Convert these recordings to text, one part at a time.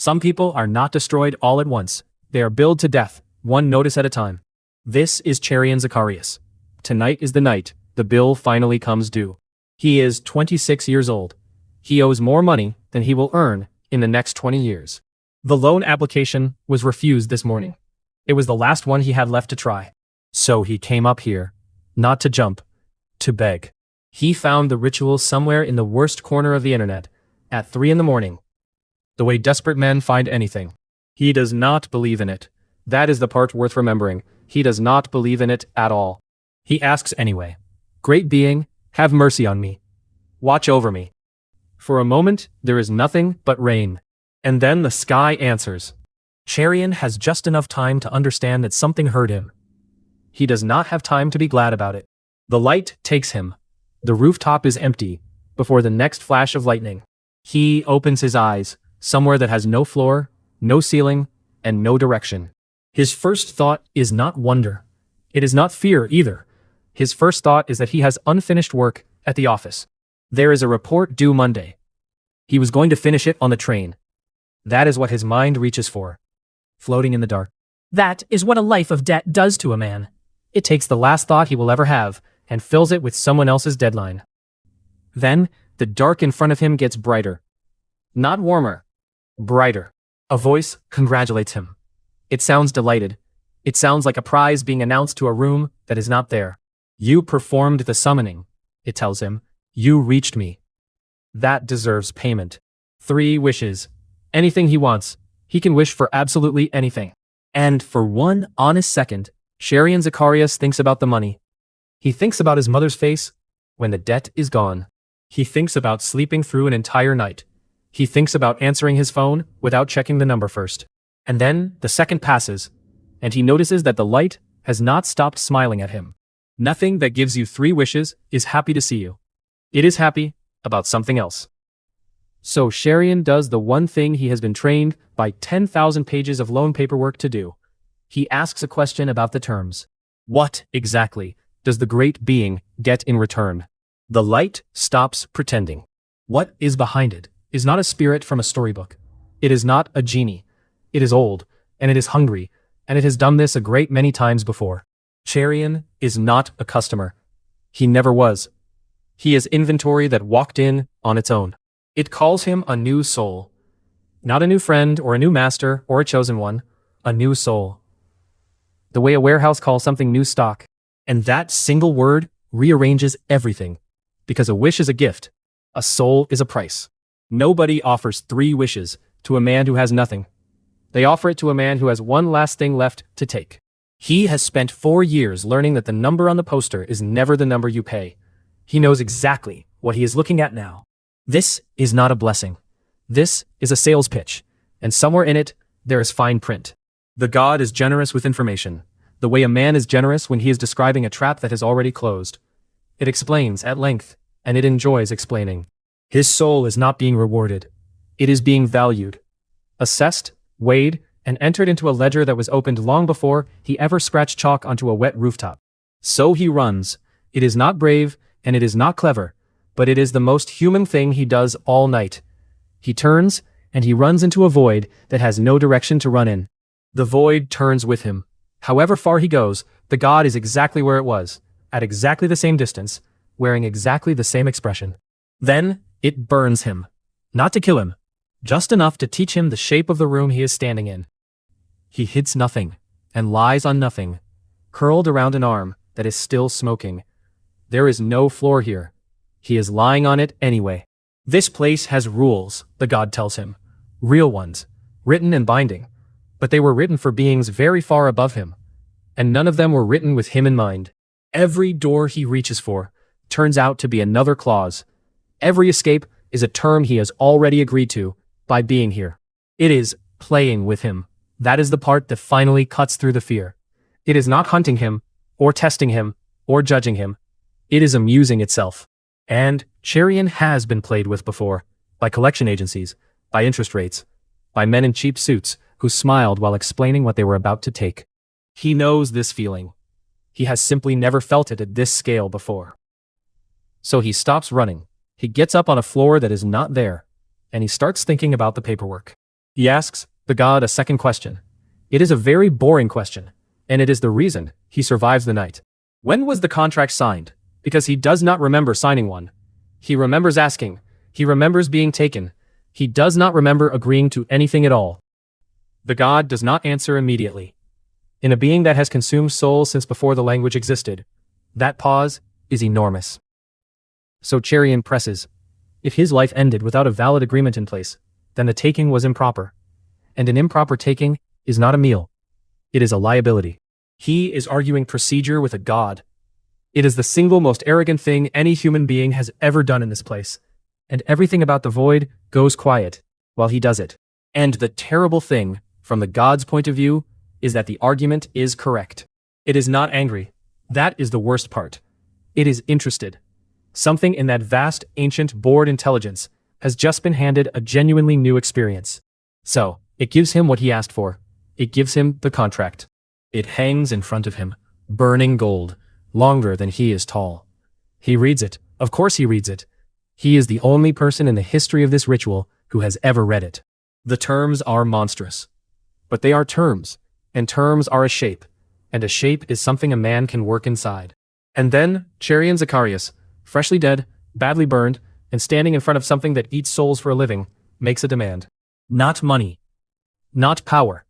Some people are not destroyed all at once. They are billed to death, one notice at a time. This is Charrion Zacarias. Tonight is the night the bill finally comes due. He is 26 years old. He owes more money than he will earn in the next 20 years. The loan application was refused this morning. It was the last one he had left to try. So he came up here, not to jump, to beg. He found the ritual somewhere in the worst corner of the internet, at 3 in the morning. The way desperate men find anything. He does not believe in it. That is the part worth remembering. He does not believe in it at all. He asks anyway. Great being, have mercy on me. Watch over me. For a moment, there is nothing but rain. And then the sky answers. Charrion has just enough time to understand that something hurt him. He does not have time to be glad about it. The light takes him. The rooftop is empty, before the next flash of lightning. He opens his eyes, somewhere that has no floor, no ceiling, and no direction. His first thought is not wonder. It is not fear either. His first thought is that he has unfinished work at the office. There is a report due Monday. He was going to finish it on the train. That is what his mind reaches for. Floating in the dark. That is what a life of debt does to a man. It takes the last thought he will ever have and fills it with someone else's deadline. Then, the dark in front of him gets brighter. Not warmer. Brighter. A voice congratulates him. It sounds delighted. It sounds like a prize being announced to a room that is not there. You performed the summoning, it tells him. You reached me. That deserves payment. 3 wishes. Anything he wants. He can wish for absolutely anything. And for one honest second, Charrion Zacarias thinks about the money. He thinks about his mother's face when the debt is gone. He thinks about sleeping through an entire night. He thinks about answering his phone without checking the number first. And then the second passes, and he notices that the light has not stopped smiling at him. Nothing that gives you 3 wishes is happy to see you. It is happy about something else. So Charrion does the one thing he has been trained by 10,000 pages of loan paperwork to do. He asks a question about the terms. What, exactly, does the great being get in return? The light stops pretending. What is behind it is not a spirit from a storybook. It is not a genie. It is old, and it is hungry, and it has done this a great many times before. Charrion is not a customer. He never was. He is inventory that walked in on its own. It calls him a new soul. Not a new friend or a new master or a chosen one. A new soul. The way a warehouse calls something new stock. And that single word rearranges everything. Because a wish is a gift. A soul is a price. Nobody offers 3 wishes to a man who has nothing. They offer it to a man who has one last thing left to take. He has spent 4 years learning that the number on the poster is never the number you pay. He knows exactly what he is looking at now. This is not a blessing. This is a sales pitch, and somewhere in it, there is fine print. The god is generous with information, the way a man is generous when he is describing a trap that has already closed. It explains at length, and it enjoys explaining. His soul is not being rewarded. It is being valued, assessed, weighed, and entered into a ledger that was opened long before he ever scratched chalk onto a wet rooftop. So he runs. It is not brave, and it is not clever, but it is the most human thing he does all night. He turns, and he runs into a void that has no direction to run in. The void turns with him. However far he goes, the god is exactly where it was, at exactly the same distance, wearing exactly the same expression. Then, it burns him. Not to kill him, just enough to teach him the shape of the room he is standing in. He hits nothing, and lies on nothing, curled around an arm that is still smoking. There is no floor here. He is lying on it anyway. This place has rules, the god tells him. Real ones, written and binding. But they were written for beings very far above him. And none of them were written with him in mind. Every door he reaches for turns out to be another clause. Every escape is a term he has already agreed to by being here. It is playing with him. That is the part that finally cuts through the fear. It is not hunting him, or testing him, or judging him. It is amusing itself. And Charrion has been played with before, by collection agencies, by interest rates, by men in cheap suits who smiled while explaining what they were about to take. He knows this feeling. He has simply never felt it at this scale before. So he stops running. He gets up on a floor that is not there, and he starts thinking about the paperwork. He asks the god a second question. It is a very boring question, and it is the reason he survives the night. When was the contract signed? Because he does not remember signing one. He remembers asking. He remembers being taken. He does not remember agreeing to anything at all. The god does not answer immediately. In a being that has consumed souls since before the language existed, that pause is enormous. So Charrion presses. If his life ended without a valid agreement in place, then the taking was improper. And an improper taking is not a meal. It is a liability. He is arguing procedure with a god. It is the single most arrogant thing any human being has ever done in this place. And everything about the void goes quiet while he does it. And the terrible thing, from the god's point of view, is that the argument is correct. It is not angry. That is the worst part. It is interested. Something in that vast, ancient, bored intelligence has just been handed a genuinely new experience. So, it gives him what he asked for. It gives him the contract. It hangs in front of him, burning gold, longer than he is tall. He reads it. Of course he reads it. He is the only person in the history of this ritual who has ever read it. The terms are monstrous. But they are terms, and terms are a shape, and a shape is something a man can work inside. And then, Charrion Zacarias, freshly dead, badly burned, and standing in front of something that eats souls for a living, makes a demand. Not money. Not power.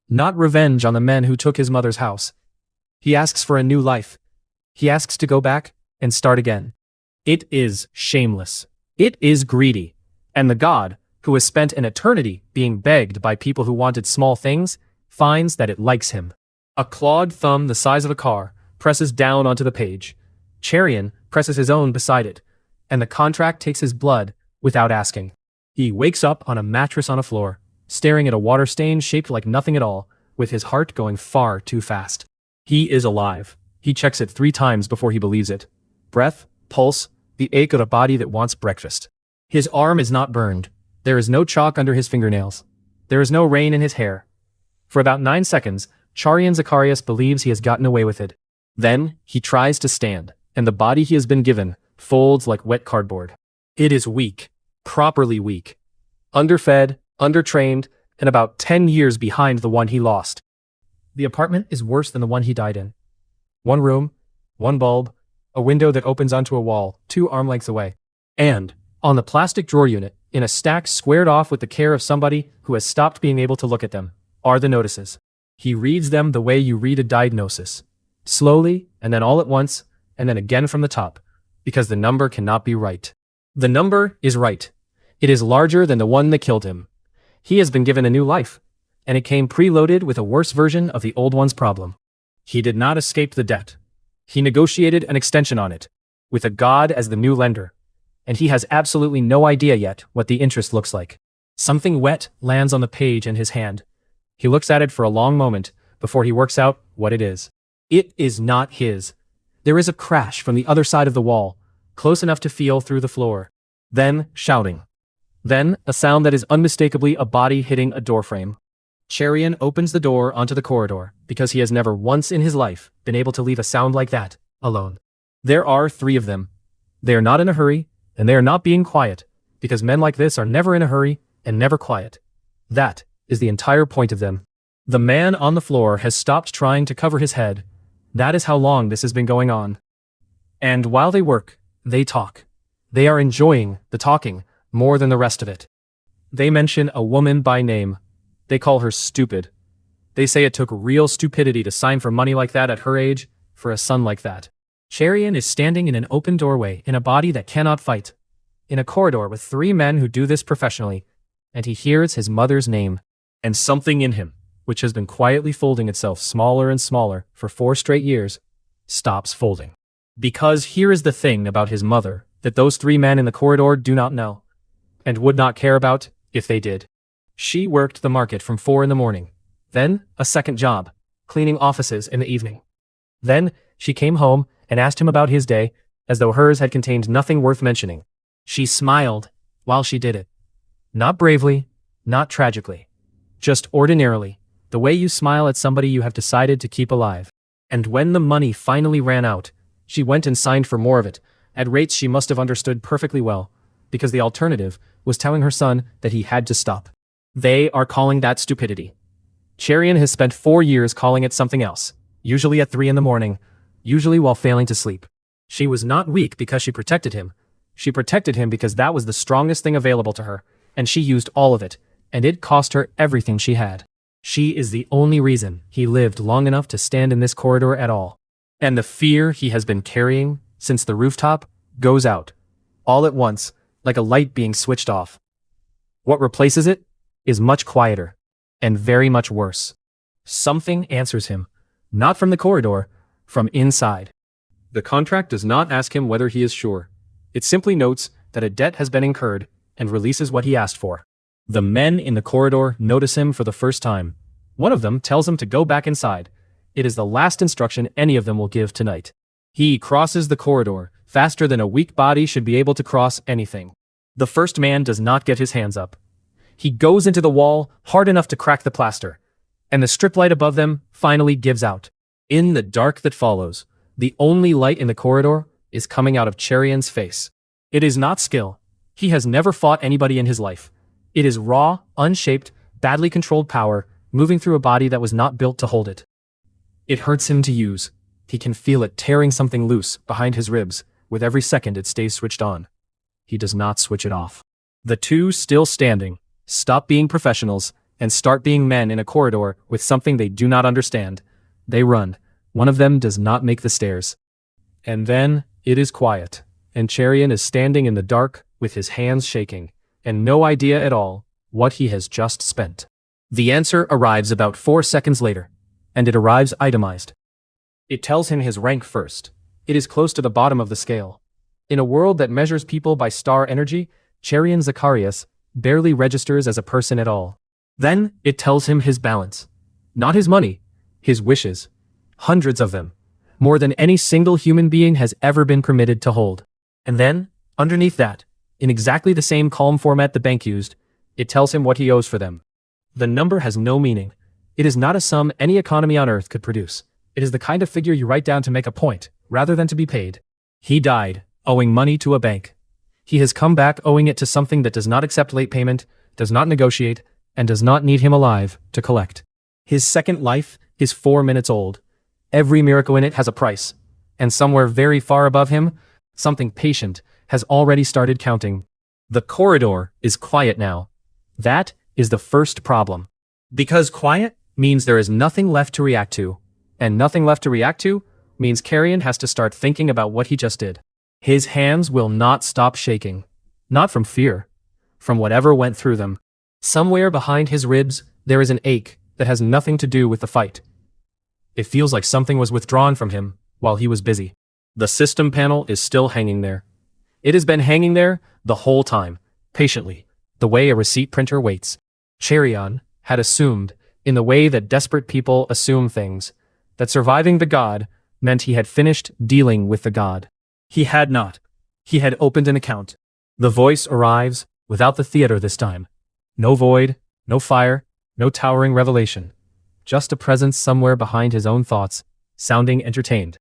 Not revenge on the men who took his mother's house. He asks for a new life. He asks to go back and start again. It is shameless. It is greedy. And the god, who has spent an eternity being begged by people who wanted small things, finds that it likes him. A clawed thumb the size of a car presses down onto the page. Charrion presses his own beside it, and the contract takes his blood without asking. He wakes up on a mattress on a floor, staring at a water stain shaped like nothing at all, with his heart going far too fast. He is alive. He checks it 3 times before he believes it. Breath, pulse, the ache of a body that wants breakfast. His arm is not burned. There is no chalk under his fingernails. There is no rain in his hair. For about 9 seconds, Charrion Zacarias believes he has gotten away with it. Then, he tries to stand, and the body he has been given folds like wet cardboard. It is weak. Properly weak. Underfed, undertrained, and about 10 years behind the one he lost. The apartment is worse than the one he died in. 1 room, 1 bulb, a window that opens onto a wall 2 arm lengths away. And, on the plastic drawer unit, in a stack squared off with the care of somebody who has stopped being able to look at them, are the notices. He reads them the way you read a diagnosis. Slowly, and then all at once, and then again from the top, because the number cannot be right. The number is right. It is larger than the one that killed him. He has been given a new life, and it came preloaded with a worse version of the old one's problem. He did not escape the debt. He negotiated an extension on it, with a god as the new lender, and he has absolutely no idea yet what the interest looks like. Something wet lands on the page in his hand. He looks at it for a long moment before he works out what it is. It is not his. There is a crash from the other side of the wall, close enough to feel through the floor. Then, shouting. Then, a sound that is unmistakably a body hitting a doorframe. Charrion opens the door onto the corridor, because he has never once in his life been able to leave a sound like that alone. There are 3 of them. They are not in a hurry, and they are not being quiet, because men like this are never in a hurry and never quiet. That is the entire point of them. The man on the floor has stopped trying to cover his head. That is how long this has been going on. And while they work, they talk. They are enjoying the talking more than the rest of it. They mention a woman by name. They call her stupid. They say it took real stupidity to sign for money like that at her age, for a son like that. Charrion is standing in an open doorway in a body that cannot fight. In a corridor with 3 men who do this professionally, and he hears his mother's name. And something in him, which has been quietly folding itself smaller and smaller for 4 straight years, stops folding. Because here is the thing about his mother that those 3 men in the corridor do not know, and would not care about if they did. She worked the market from 4 in the morning, then a second job, cleaning offices in the evening. Then she came home and asked him about his day, as though hers had contained nothing worth mentioning. She smiled while she did it. Not bravely, not tragically. Just ordinarily, the way you smile at somebody you have decided to keep alive. And when the money finally ran out, she went and signed for more of it, at rates she must have understood perfectly well, because the alternative was telling her son that he had to stop. They are calling that stupidity. Charrion has spent 4 years calling it something else, usually at 3 in the morning, usually while failing to sleep. She was not weak because she protected him. She protected him because that was the strongest thing available to her, and she used all of it, and it cost her everything she had. She is the only reason he lived long enough to stand in this corridor at all. And the fear he has been carrying since the rooftop goes out, all at once, like a light being switched off. What replaces it is much quieter, and very much worse. Something answers him, not from the corridor, from inside. The contract does not ask him whether he is sure. It simply notes that a debt has been incurred and releases what he asked for. The men in the corridor notice him for the first time. One of them tells him to go back inside. It is the last instruction any of them will give tonight. He crosses the corridor faster than a weak body should be able to cross anything. The first man does not get his hands up. He goes into the wall hard enough to crack the plaster, and the strip light above them finally gives out. In the dark that follows, the only light in the corridor is coming out of Charrion's face. It is not skill. He has never fought anybody in his life. It is raw, unshaped, badly controlled power moving through a body that was not built to hold it. It hurts him to use. He can feel it tearing something loose behind his ribs with every second it stays switched on. He does not switch it off. The two still standing stop being professionals and start being men in a corridor with something they do not understand. They run. One of them does not make the stairs. And then it is quiet, and Charrion is standing in the dark with his hands shaking, and no idea at all what he has just spent. The answer arrives about 4 seconds later, and it arrives itemized. It tells him his rank first. It is close to the bottom of the scale. In a world that measures people by star energy, Charrion Zacarias barely registers as a person at all. Then it tells him his balance. Not his money, his wishes. Hundreds of them. More than any single human being has ever been permitted to hold. And then, underneath that, in exactly the same calm format the bank used, it tells him what he owes for them. The number has no meaning. It is not a sum any economy on earth could produce. It is the kind of figure you write down to make a point, rather than to be paid. He died, owing money to a bank. He has come back owing it to something that does not accept late payment, does not negotiate, and does not need him alive to collect. His second life is 4 minutes old. Every miracle in it has a price, and somewhere very far above him, something patient has already started counting. The corridor is quiet now. That is the first problem. Because quiet means there is nothing left to react to, and nothing left to react to means Charrion has to start thinking about what he just did. His hands will not stop shaking. Not from fear. From whatever went through them. Somewhere behind his ribs, there is an ache that has nothing to do with the fight. It feels like something was withdrawn from him while he was busy. The system panel is still hanging there. It has been hanging there the whole time, patiently, the way a receipt printer waits. Charrion had assumed, in the way that desperate people assume things, that surviving the god meant he had finished dealing with the god. He had not. He had opened an account. The voice arrives without the theater this time. No void, no fire, no towering revelation. Just a presence somewhere behind his own thoughts, sounding entertained.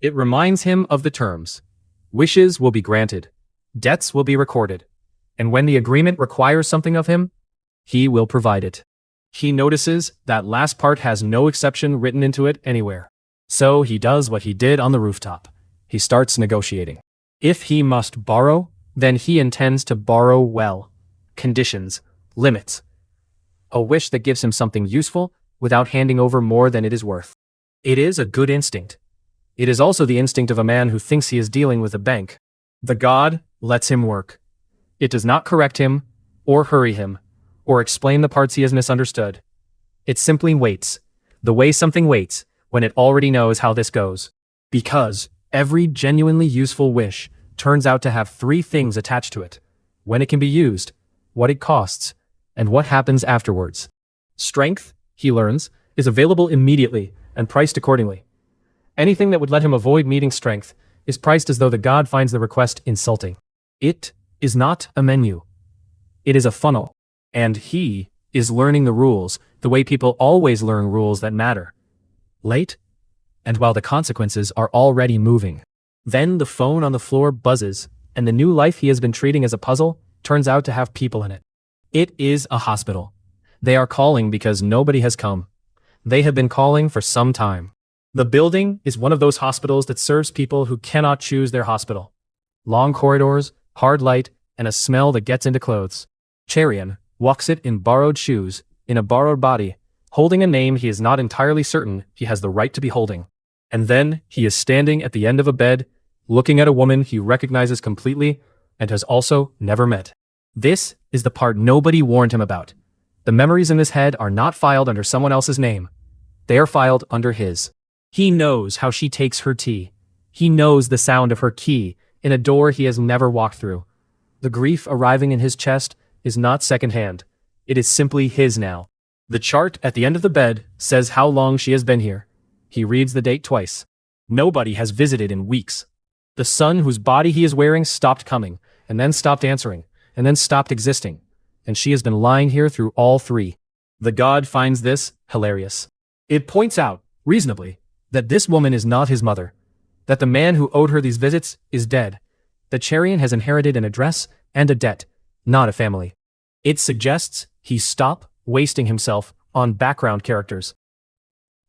It reminds him of the terms. Wishes will be granted. Debts will be recorded. And when the agreement requires something of him, he will provide it. He notices that last part has no exception written into it anywhere. So he does what he did on the rooftop. He starts negotiating. If he must borrow, then he intends to borrow well. Conditions, limits. A wish that gives him something useful without handing over more than it is worth. It is a good instinct. It is also the instinct of a man who thinks he is dealing with a bank. The god lets him work. It does not correct him, or hurry him, or explain the parts he has misunderstood. It simply waits, the way something waits when it already knows how this goes. Because every genuinely useful wish turns out to have 3 things attached to it: when it can be used, what it costs, and what happens afterwards. Strength, he learns, is available immediately and priced accordingly. Anything that would let him avoid meeting strength is priced as though the god finds the request insulting. It is not a menu. It is a funnel. And he is learning the rules the way people always learn rules that matter. Late, and while the consequences are already moving. Then the phone on the floor buzzes, and the new life he has been treating as a puzzle turns out to have people in it. It is a hospital. They are calling because nobody has come. They have been calling for some time. The building is one of those hospitals that serves people who cannot choose their hospital. Long corridors, hard light, and a smell that gets into clothes. Charrion walks it in borrowed shoes, in a borrowed body, holding a name he is not entirely certain he has the right to be holding. And then he is standing at the end of a bed, looking at a woman he recognizes completely and has also never met. This is the part nobody warned him about. The memories in his head are not filed under someone else's name. They are filed under his. He knows how she takes her tea. He knows the sound of her key in a door he has never walked through. The grief arriving in his chest is not secondhand. It is simply his now. The chart at the end of the bed says how long she has been here. He reads the date twice. Nobody has visited in weeks. The son whose body he is wearing stopped coming, and then stopped answering, and then stopped existing. And she has been lying here through all three. The god finds this hilarious. It points out, reasonably, that this woman is not his mother, that the man who owed her these visits is dead, that Charrion has inherited an address and a debt, not a family. It suggests he stop wasting himself on background characters.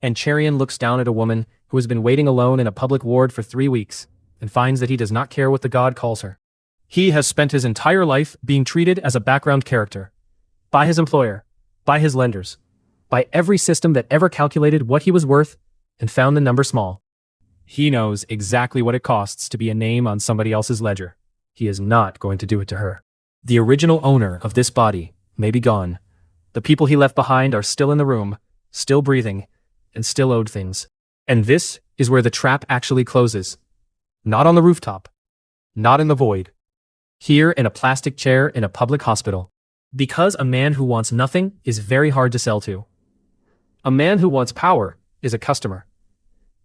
And Charrion looks down at a woman who has been waiting alone in a public ward for 3 weeks, and finds that he does not care what the god calls her. He has spent his entire life being treated as a background character. By his employer, by his lenders, by every system that ever calculated what he was worth and found the number small. He knows exactly what it costs to be a name on somebody else's ledger. He is not going to do it to her. The original owner of this body may be gone. The people he left behind are still in the room, still breathing, and still owed things. And this is where the trap actually closes. Not on the rooftop. Not in the void. Here in a plastic chair in a public hospital. Because a man who wants nothing is very hard to sell to. A man who wants power is a customer.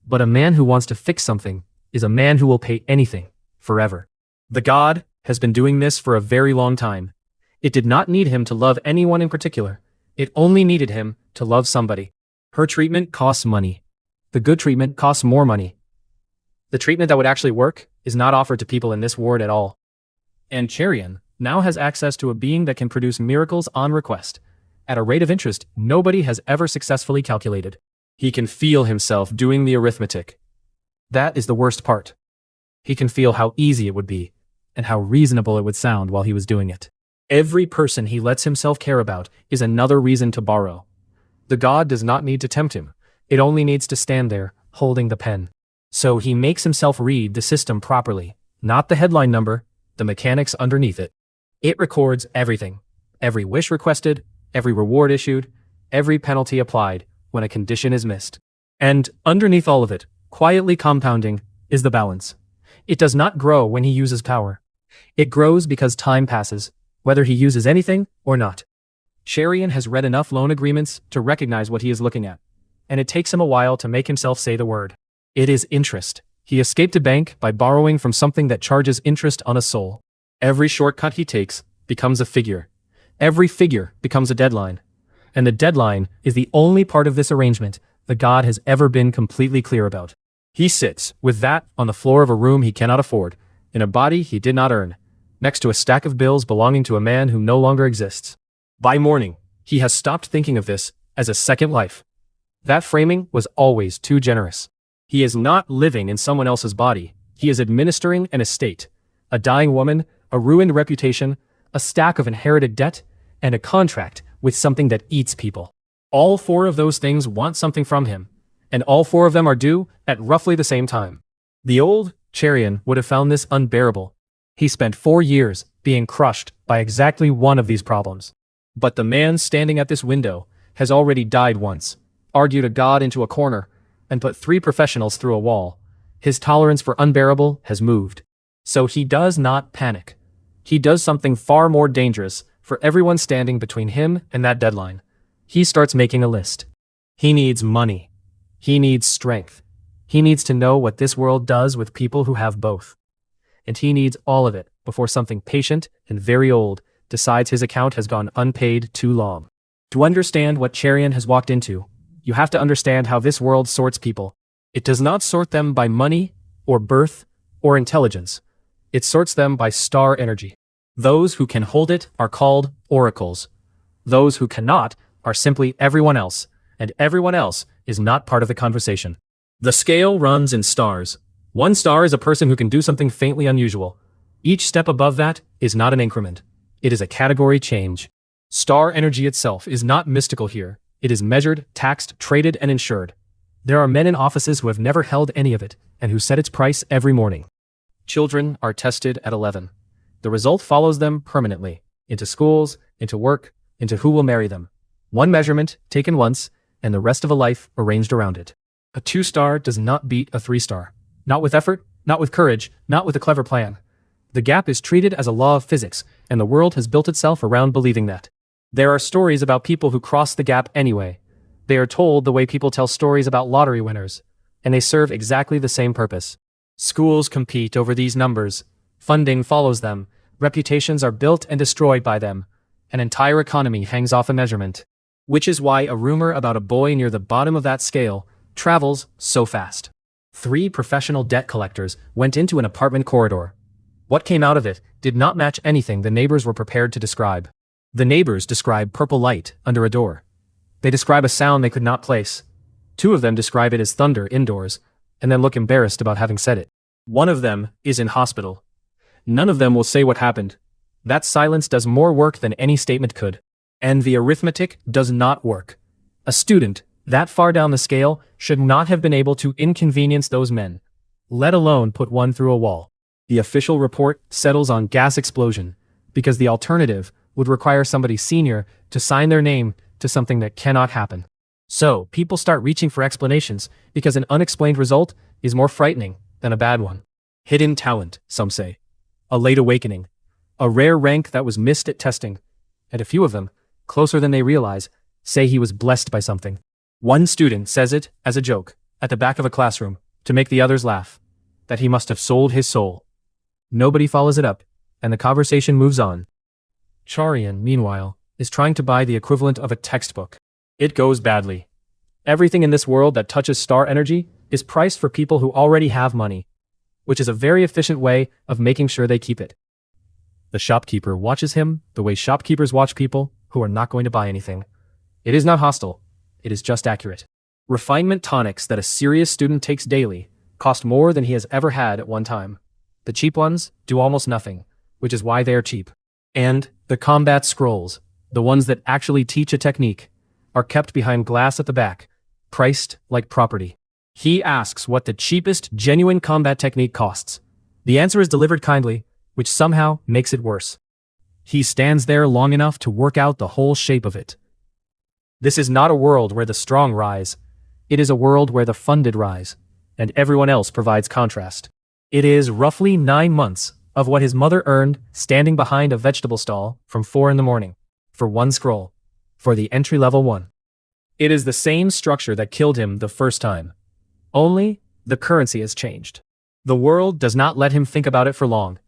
But a man who wants to fix something is a man who will pay anything, forever. The god has been doing this for a very long time. It did not need him to love anyone in particular. It only needed him to love somebody. Her treatment costs money. The good treatment costs more money. The treatment that would actually work is not offered to people in this ward at all. And Charrion now has access to a being that can produce miracles on request, at a rate of interest nobody has ever successfully calculated. He can feel himself doing the arithmetic. That is the worst part. He can feel how easy it would be, and how reasonable it would sound while he was doing it. Every person he lets himself care about is another reason to borrow. The god does not need to tempt him. It only needs to stand there, holding the pen. So he makes himself read the system properly, not the headline number, the mechanics underneath it. It records everything. Every wish requested, every reward issued, every penalty applied when a condition is missed. And underneath all of it, quietly compounding, is the balance. It does not grow when he uses power. It grows because time passes, whether he uses anything or not. Charrion has read enough loan agreements to recognize what he is looking at, and it takes him a while to make himself say the word. It is interest. He escaped a bank by borrowing from something that charges interest on a soul. Every shortcut he takes becomes a figure. Every figure becomes a deadline. And the deadline is the only part of this arrangement the god has ever been completely clear about. He sits, with that, on the floor of a room he cannot afford, in a body he did not earn, next to a stack of bills belonging to a man who no longer exists. By morning, he has stopped thinking of this as a second life. That framing was always too generous. He is not living in someone else's body. He is administering an estate, a dying woman, a ruined reputation, a stack of inherited debt, and a contract with something that eats people. All four of those things want something from him, and all four of them are due at roughly the same time. The old Charrion would have found this unbearable. He spent 4 years being crushed by exactly one of these problems. But the man standing at this window has already died once, argued a god into a corner, and put 3 professionals through a wall. His tolerance for unbearable has moved. So he does not panic. He does something far more dangerous for everyone standing between him and that deadline. He starts making a list. He needs money. He needs strength. He needs to know what this world does with people who have both. And he needs all of it before something patient and very old decides his account has gone unpaid too long. To understand what Charrion has walked into, you have to understand how this world sorts people. It does not sort them by money, or birth, or intelligence. It sorts them by star energy. Those who can hold it are called oracles. Those who cannot are simply everyone else, and everyone else is not part of the conversation. The scale runs in stars. 1 star is a person who can do something faintly unusual. Each step above that is not an increment. It is a category change. Star energy itself is not mystical here. It is measured, taxed, traded, and insured. There are men in offices who have never held any of it, and who set its price every morning. Children are tested at 11. The result follows them permanently, into schools, into work, into who will marry them. 1 measurement, taken once, and the rest of a life arranged around it. A 2-star does not beat a 3-star. Not with effort, not with courage, not with a clever plan. The gap is treated as a law of physics, and the world has built itself around believing that. There are stories about people who cross the gap anyway. They are told the way people tell stories about lottery winners, and they serve exactly the same purpose. Schools compete over these numbers. Funding follows them. Reputations are built and destroyed by them. An entire economy hangs off a measurement. Which is why a rumor about a boy near the bottom of that scale travels so fast. 3 professional debt collectors went into an apartment corridor. What came out of it did not match anything the neighbors were prepared to describe. The neighbors describe purple light under a door. They describe a sound they could not place. 2 of them describe it as thunder indoors, and then look embarrassed about having said it. 1 of them is in hospital. None of them will say what happened. That silence does more work than any statement could. And the arithmetic does not work. A student, that far down the scale, should not have been able to inconvenience those men, let alone put one through a wall. The official report settles on gas explosion, because the alternative would require somebody senior to sign their name to something that cannot happen. So, people start reaching for explanations, because an unexplained result is more frightening than a bad one. Hidden talent, some say. A late awakening. A rare rank that was missed at testing. And a few of them, closer than they realize, say he was blessed by something. 1 student says it, as a joke, at the back of a classroom, to make the others laugh, that he must have sold his soul. Nobody follows it up, and the conversation moves on. Charrion, meanwhile, is trying to buy the equivalent of a textbook. It goes badly. Everything in this world that touches star energy is priced for people who already have money, which is a very efficient way of making sure they keep it. The shopkeeper watches him the way shopkeepers watch people who are not going to buy anything. It is not hostile. It is just accurate. Refinement tonics that a serious student takes daily cost more than he has ever had at one time. The cheap ones do almost nothing, which is why they are cheap. And the combat scrolls, the ones that actually teach a technique, are kept behind glass at the back, priced like property. He asks what the cheapest, genuine combat technique costs. The answer is delivered kindly, which somehow makes it worse. He stands there long enough to work out the whole shape of it. This is not a world where the strong rise. It is a world where the funded rise, and everyone else provides contrast. It is roughly 9 months of what his mother earned standing behind a vegetable stall from 4 in the morning, for 1 scroll, for the entry-level one. It is the same structure that killed him the first time. Only, the currency has changed. The world does not let him think about it for long.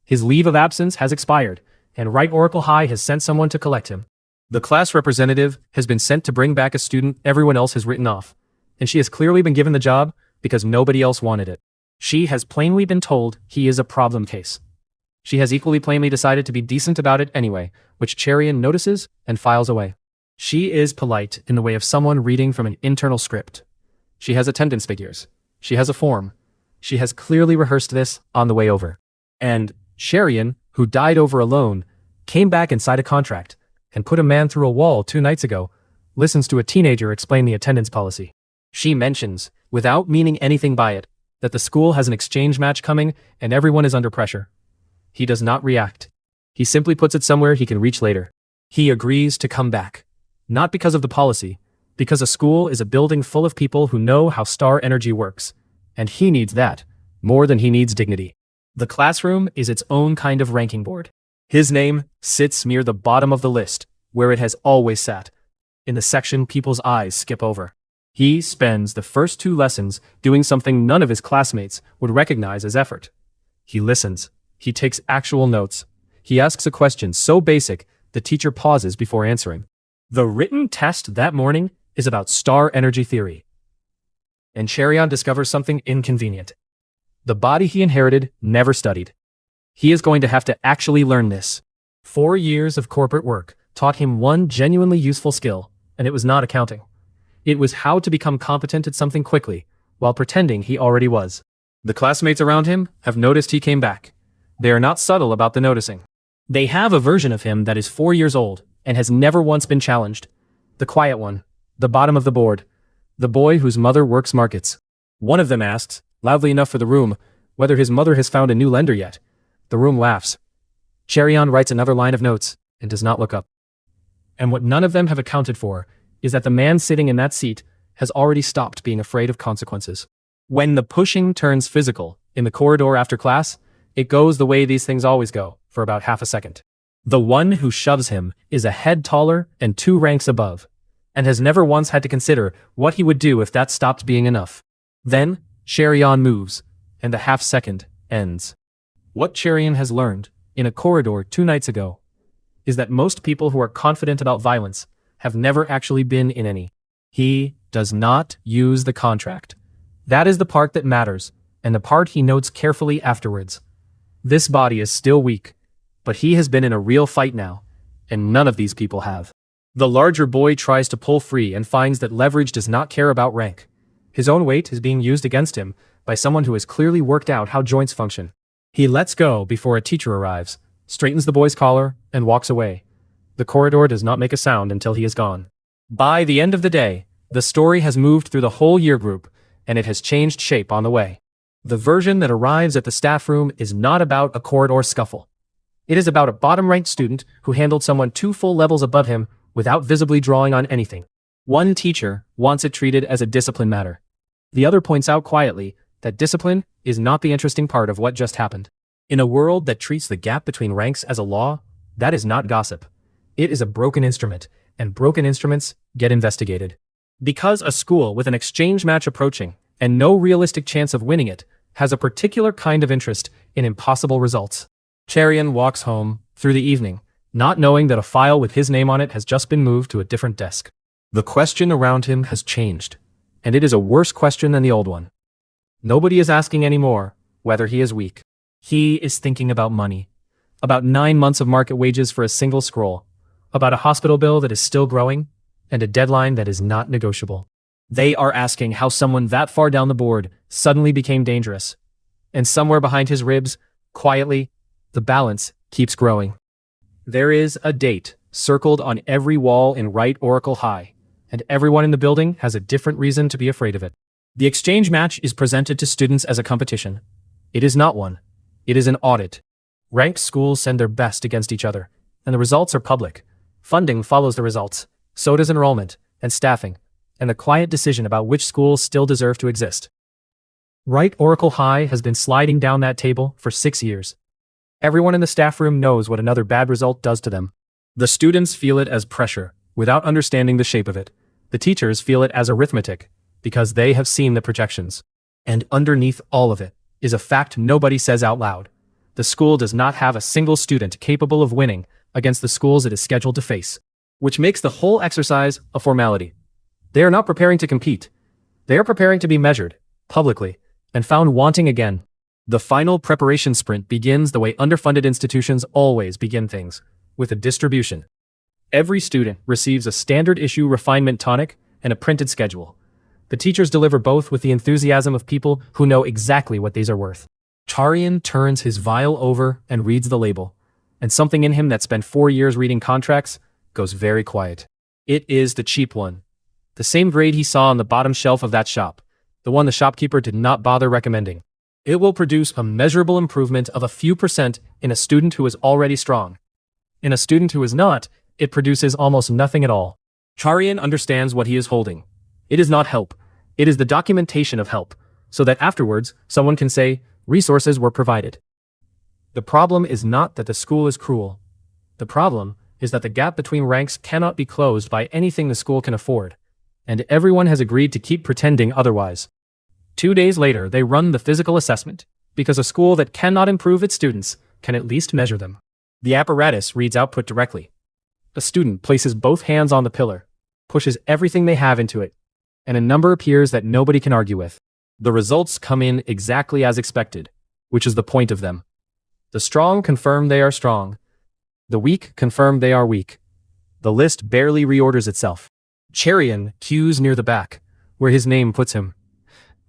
His leave of absence has expired, and Right Oracle High has sent someone to collect him. The class representative has been sent to bring back a student everyone else has written off, and she has clearly been given the job because nobody else wanted it. She has plainly been told he is a problem case. She has equally plainly decided to be decent about it anyway, which Charrion notices and files away. She is polite in the way of someone reading from an internal script. She has attendance figures. She has a form. She has clearly rehearsed this on the way over. And Charrion, who died over a loan, came back inside a contract and put a man through a wall 2 nights ago, listens to a teenager explain the attendance policy. She mentions, without meaning anything by it, that the school has an exchange match coming and everyone is under pressure. He does not react. He simply puts it somewhere he can reach later. He agrees to come back. Not because of the policy, because a school is a building full of people who know how star energy works, and he needs that, more than he needs dignity. The classroom is its own kind of ranking board. His name sits near the bottom of the list, where it has always sat, in the section people's eyes skip over. He spends the first 2 lessons doing something none of his classmates would recognize as effort. He listens. He takes actual notes. He asks a question so basic, the teacher pauses before answering. The written test that morning is about star energy theory. And Charrion discovers something inconvenient. The body he inherited never studied. He is going to have to actually learn this. 4 years of corporate work taught him one genuinely useful skill, and it was not accounting. It was how to become competent at something quickly, while pretending he already was. The classmates around him have noticed he came back. They are not subtle about the noticing. They have a version of him that is 4 years old and has never once been challenged. The quiet one, the bottom of the board, the boy whose mother works markets. One of them asks, loudly enough for the room, whether his mother has found a new lender yet. The room laughs. Charrion writes another line of notes and does not look up. And what none of them have accounted for is that the man sitting in that seat has already stopped being afraid of consequences. When the pushing turns physical in the corridor after class, it goes the way these things always go, for about half a second. The one who shoves him is a head taller and 2 ranks above, and has never once had to consider what he would do if that stopped being enough. Then, Charrion moves, and the half second ends. What Charrion has learned, in a corridor 2 nights ago, is that most people who are confident about violence have never actually been in any. He does not use the contract. That is the part that matters, and the part he notes carefully afterwards. This body is still weak, but he has been in a real fight now, and none of these people have. The larger boy tries to pull free and finds that leverage does not care about rank. His own weight is being used against him by someone who has clearly worked out how joints function. He lets go before a teacher arrives, straightens the boy's collar, and walks away. The corridor does not make a sound until he is gone. By the end of the day, the story has moved through the whole year group, and it has changed shape on the way. The version that arrives at the staff room is not about a corridor scuffle. It is about a bottom-ranked student who handled someone 2 full levels above him without visibly drawing on anything. One teacher wants it treated as a discipline matter. The other points out quietly that discipline is not the interesting part of what just happened. In a world that treats the gap between ranks as a law, that is not gossip. It is a broken instrument, and broken instruments get investigated. Because a school with an exchange match approaching, and no realistic chance of winning it, has a particular kind of interest in impossible results. Charrion walks home, through the evening, not knowing that a file with his name on it has just been moved to a different desk. The question around him has changed, and it is a worse question than the old one. Nobody is asking anymore whether he is weak. He is thinking about money, about 9 months of market wages for a single scroll, about a hospital bill that is still growing, and a deadline that is not negotiable. They are asking how someone that far down the board suddenly became dangerous. And somewhere behind his ribs, quietly, the balance keeps growing. There is a date circled on every wall in Right Oracle High, and everyone in the building has a different reason to be afraid of it. The exchange match is presented to students as a competition. It is not one. It is an audit. Ranked schools send their best against each other, and the results are public. Funding follows the results, so does enrollment and staffing, and the quiet decision about which schools still deserve to exist. Right Oracle High has been sliding down that table for 6 years. Everyone in the staff room knows what another bad result does to them. The students feel it as pressure, without understanding the shape of it. The teachers feel it as arithmetic, because they have seen the projections. And underneath all of it is a fact nobody says out loud. The school does not have a single student capable of winning against the schools it is scheduled to face, which makes the whole exercise a formality. They are not preparing to compete. They are preparing to be measured, publicly, and found wanting again. The final preparation sprint begins the way underfunded institutions always begin things, with a distribution. Every student receives a standard issue refinement tonic and a printed schedule. The teachers deliver both with the enthusiasm of people who know exactly what these are worth. Charrion turns his vial over and reads the label, and something in him that spent 4 years reading contracts goes very quiet. It is the cheap one. The same grade he saw on the bottom shelf of that shop, the one the shopkeeper did not bother recommending. It will produce a measurable improvement of a few percent in a student who is already strong. In a student who is not, it produces almost nothing at all. Charrion understands what he is holding. It is not help. It is the documentation of help, so that afterwards someone can say, resources were provided. The problem is not that the school is cruel. The problem is that the gap between ranks cannot be closed by anything the school can afford, and everyone has agreed to keep pretending otherwise. 2 days later, they run the physical assessment, because a school that cannot improve its students can at least measure them. The apparatus reads output directly. A student places both hands on the pillar, pushes everything they have into it, and a number appears that nobody can argue with. The results come in exactly as expected, which is the point of them. The strong confirm they are strong. The weak confirm they are weak. The list barely reorders itself. Charrion cues near the back, where his name puts him.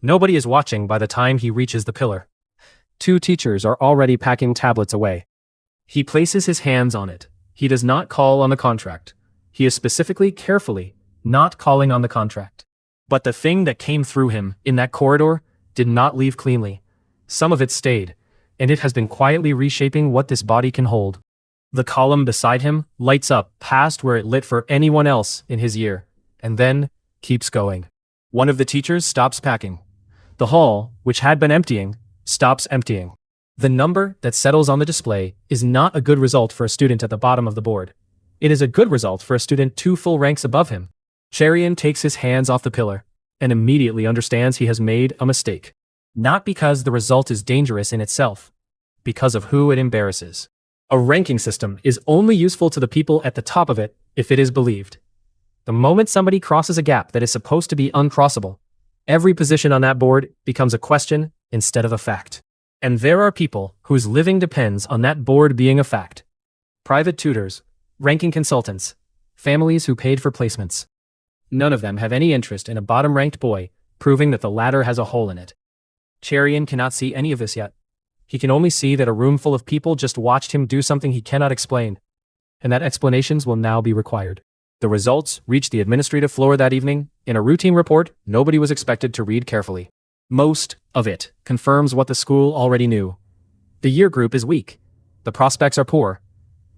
Nobody is watching by the time he reaches the pillar. 2 teachers are already packing tablets away. He places his hands on it. He does not call on the contract. He is specifically, carefully, not calling on the contract. But the thing that came through him in that corridor did not leave cleanly. Some of it stayed, and it has been quietly reshaping what this body can hold. The column beside him lights up past where it lit for anyone else in his year, and then keeps going. One of the teachers stops packing. The hall, which had been emptying, stops emptying. The number that settles on the display is not a good result for a student at the bottom of the board. It is a good result for a student 2 full ranks above him. Charrion takes his hands off the pillar, and immediately understands he has made a mistake. Not because the result is dangerous in itself, because of who it embarrasses. A ranking system is only useful to the people at the top of it if it is believed. The moment somebody crosses a gap that is supposed to be uncrossable, every position on that board becomes a question instead of a fact. And there are people whose living depends on that board being a fact. Private tutors, ranking consultants, families who paid for placements. None of them have any interest in a bottom-ranked boy proving that the ladder has a hole in it. Charrion cannot see any of this yet. He can only see that a room full of people just watched him do something he cannot explain, and that explanations will now be required. The results reached the administrative floor that evening. In a routine report, nobody was expected to read carefully. Most of it confirms what the school already knew. The year group is weak. The prospects are poor.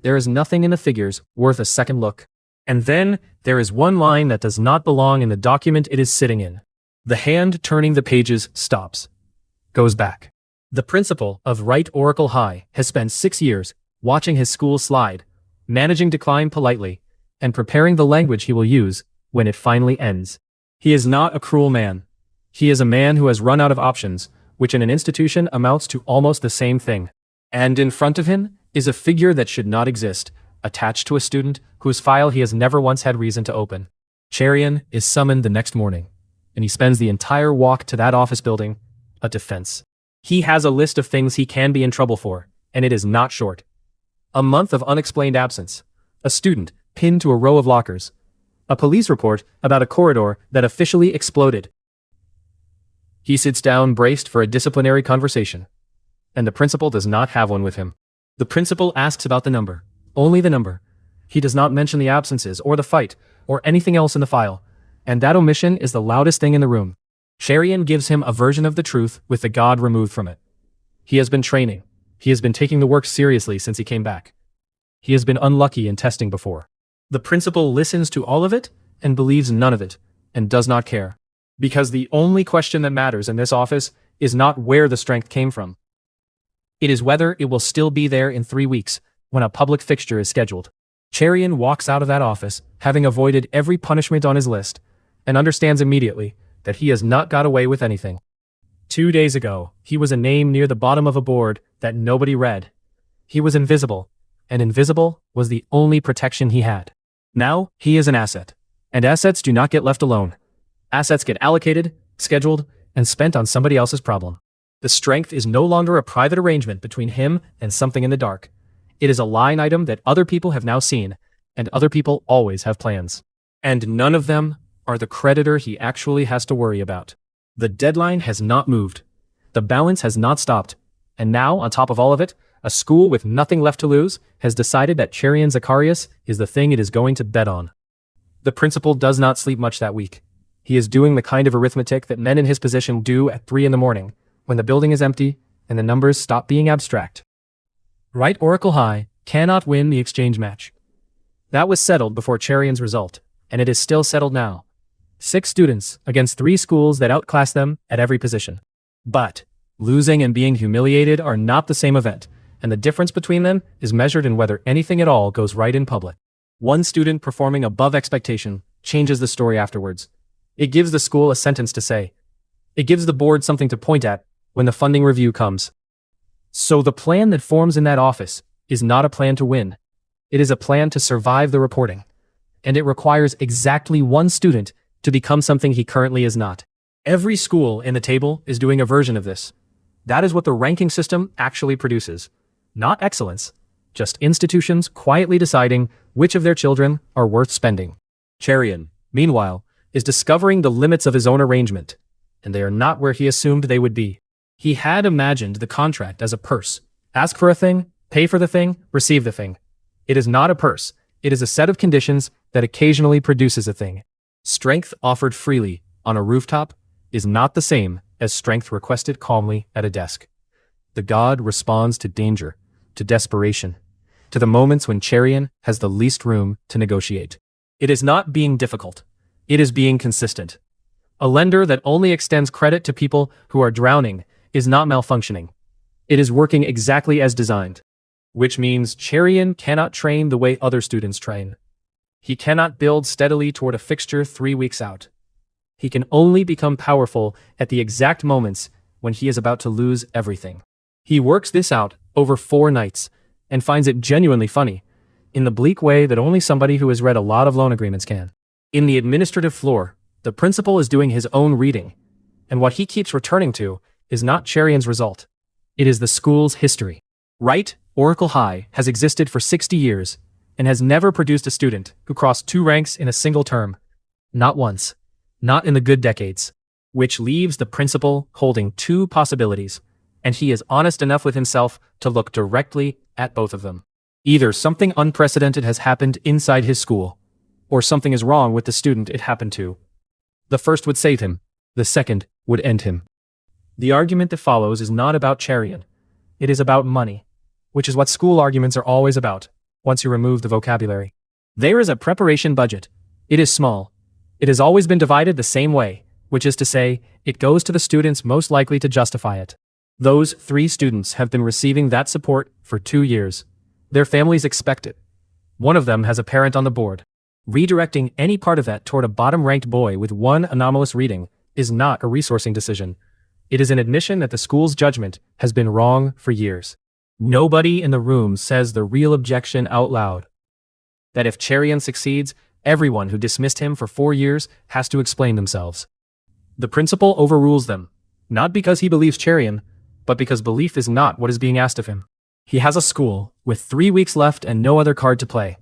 There is nothing in the figures worth a second look. And then, there is one line that does not belong in the document it is sitting in. The hand turning the pages stops. Goes back. The principal of Right Oracle High has spent 6 years watching his school slide, managing to climb politely, and preparing the language he will use when it finally ends. He is not a cruel man. He is a man who has run out of options, which in an institution amounts to almost the same thing. And in front of him is a figure that should not exist, attached to a student whose file he has never once had reason to open. Charrion is summoned the next morning, and he spends the entire walk to that office building a defense. He has a list of things he can be in trouble for, and it is not short. A month of unexplained absence, a student pinned to a row of lockers, a police report about a corridor that officially exploded. He sits down braced for a disciplinary conversation, and the principal does not have one with him. The principal asks about the number, only the number. He does not mention the absences or the fight or anything else in the file, and that omission is the loudest thing in the room. Charrion gives him a version of the truth with the God removed from it. He has been training. He has been taking the work seriously since he came back. He has been unlucky in testing before. The principal listens to all of it and believes none of it, and does not care. Because the only question that matters in this office is not where the strength came from. It is whether it will still be there in 3 weeks, when a public fixture is scheduled. Charrion walks out of that office, having avoided every punishment on his list, and understands immediately that he has not got away with anything. 2 days ago, he was a name near the bottom of a board that nobody read. He was invisible, and invisible was the only protection he had. Now, he is an asset, and assets do not get left alone. Assets get allocated, scheduled, and spent on somebody else's problem. The strength is no longer a private arrangement between him and something in the dark. It is a line item that other people have now seen, and other people always have plans. And none of them are the creditor he actually has to worry about. The deadline has not moved. The balance has not stopped. And now, on top of all of it, a school with nothing left to lose has decided that Charrion Zacarias is the thing it is going to bet on. The principal does not sleep much that week. He is doing the kind of arithmetic that men in his position do at 3 in the morning, when the building is empty and the numbers stop being abstract. Right Oracle High cannot win the exchange match. That was settled before Charrion's result, and it is still settled now. 6 students against 3 schools that outclass them at every position. But losing and being humiliated are not the same event, and the difference between them is measured in whether anything at all goes right in public. One student performing above expectation changes the story afterwards. It gives the school a sentence to say. It gives the board something to point at when the funding review comes. So the plan that forms in that office is not a plan to win. It is a plan to survive the reporting. And it requires exactly one student to become something he currently is not. Every school in the table is doing a version of this. That is what the ranking system actually produces. Not excellence, just institutions quietly deciding which of their children are worth spending. Charrion, meanwhile, is discovering the limits of his own arrangement, and they are not where he assumed they would be. He had imagined the contract as a purse. Ask for a thing, pay for the thing, receive the thing. It is not a purse. It is a set of conditions that occasionally produces a thing. Strength offered freely on a rooftop is not the same as strength requested calmly at a desk. The god responds to danger, to desperation, to the moments when Charrion has the least room to negotiate. It is not being difficult. It is being consistent. A lender that only extends credit to people who are drowning is not malfunctioning. It is working exactly as designed. Which means Charrion cannot train the way other students train. He cannot build steadily toward a fixture 3 weeks out. He can only become powerful at the exact moments when he is about to lose everything. He works this out over 4 nights and finds it genuinely funny, in the bleak way that only somebody who has read a lot of loan agreements can. In the administrative floor, the principal is doing his own reading, and what he keeps returning to is not Charrion's result. It is the school's history. Right, Oracle High has existed for 60 years and has never produced a student who crossed 2 ranks in a single term. Not once. Not in the good decades. Which leaves the principal holding 2 possibilities, and he is honest enough with himself to look directly at both of them. Either something unprecedented has happened inside his school, or something is wrong with the student it happened to. The first would save him, the second would end him. The argument that follows is not about Charrion. It is about money, which is what school arguments are always about, once you remove the vocabulary. There is a preparation budget. It is small. It has always been divided the same way, which is to say, it goes to the students most likely to justify it. Those 3 students have been receiving that support for 2 years. Their families expect it. One of them has a parent on the board. Redirecting any part of that toward a bottom-ranked boy with 1 anomalous reading is not a resourcing decision. It is an admission that the school's judgment has been wrong for years. Nobody in the room says the real objection out loud. That if Charrion succeeds, everyone who dismissed him for 4 years has to explain themselves. The principal overrules them, not because he believes Charrion, but because belief is not what is being asked of him. He has a school with 3 weeks left and no other card to play.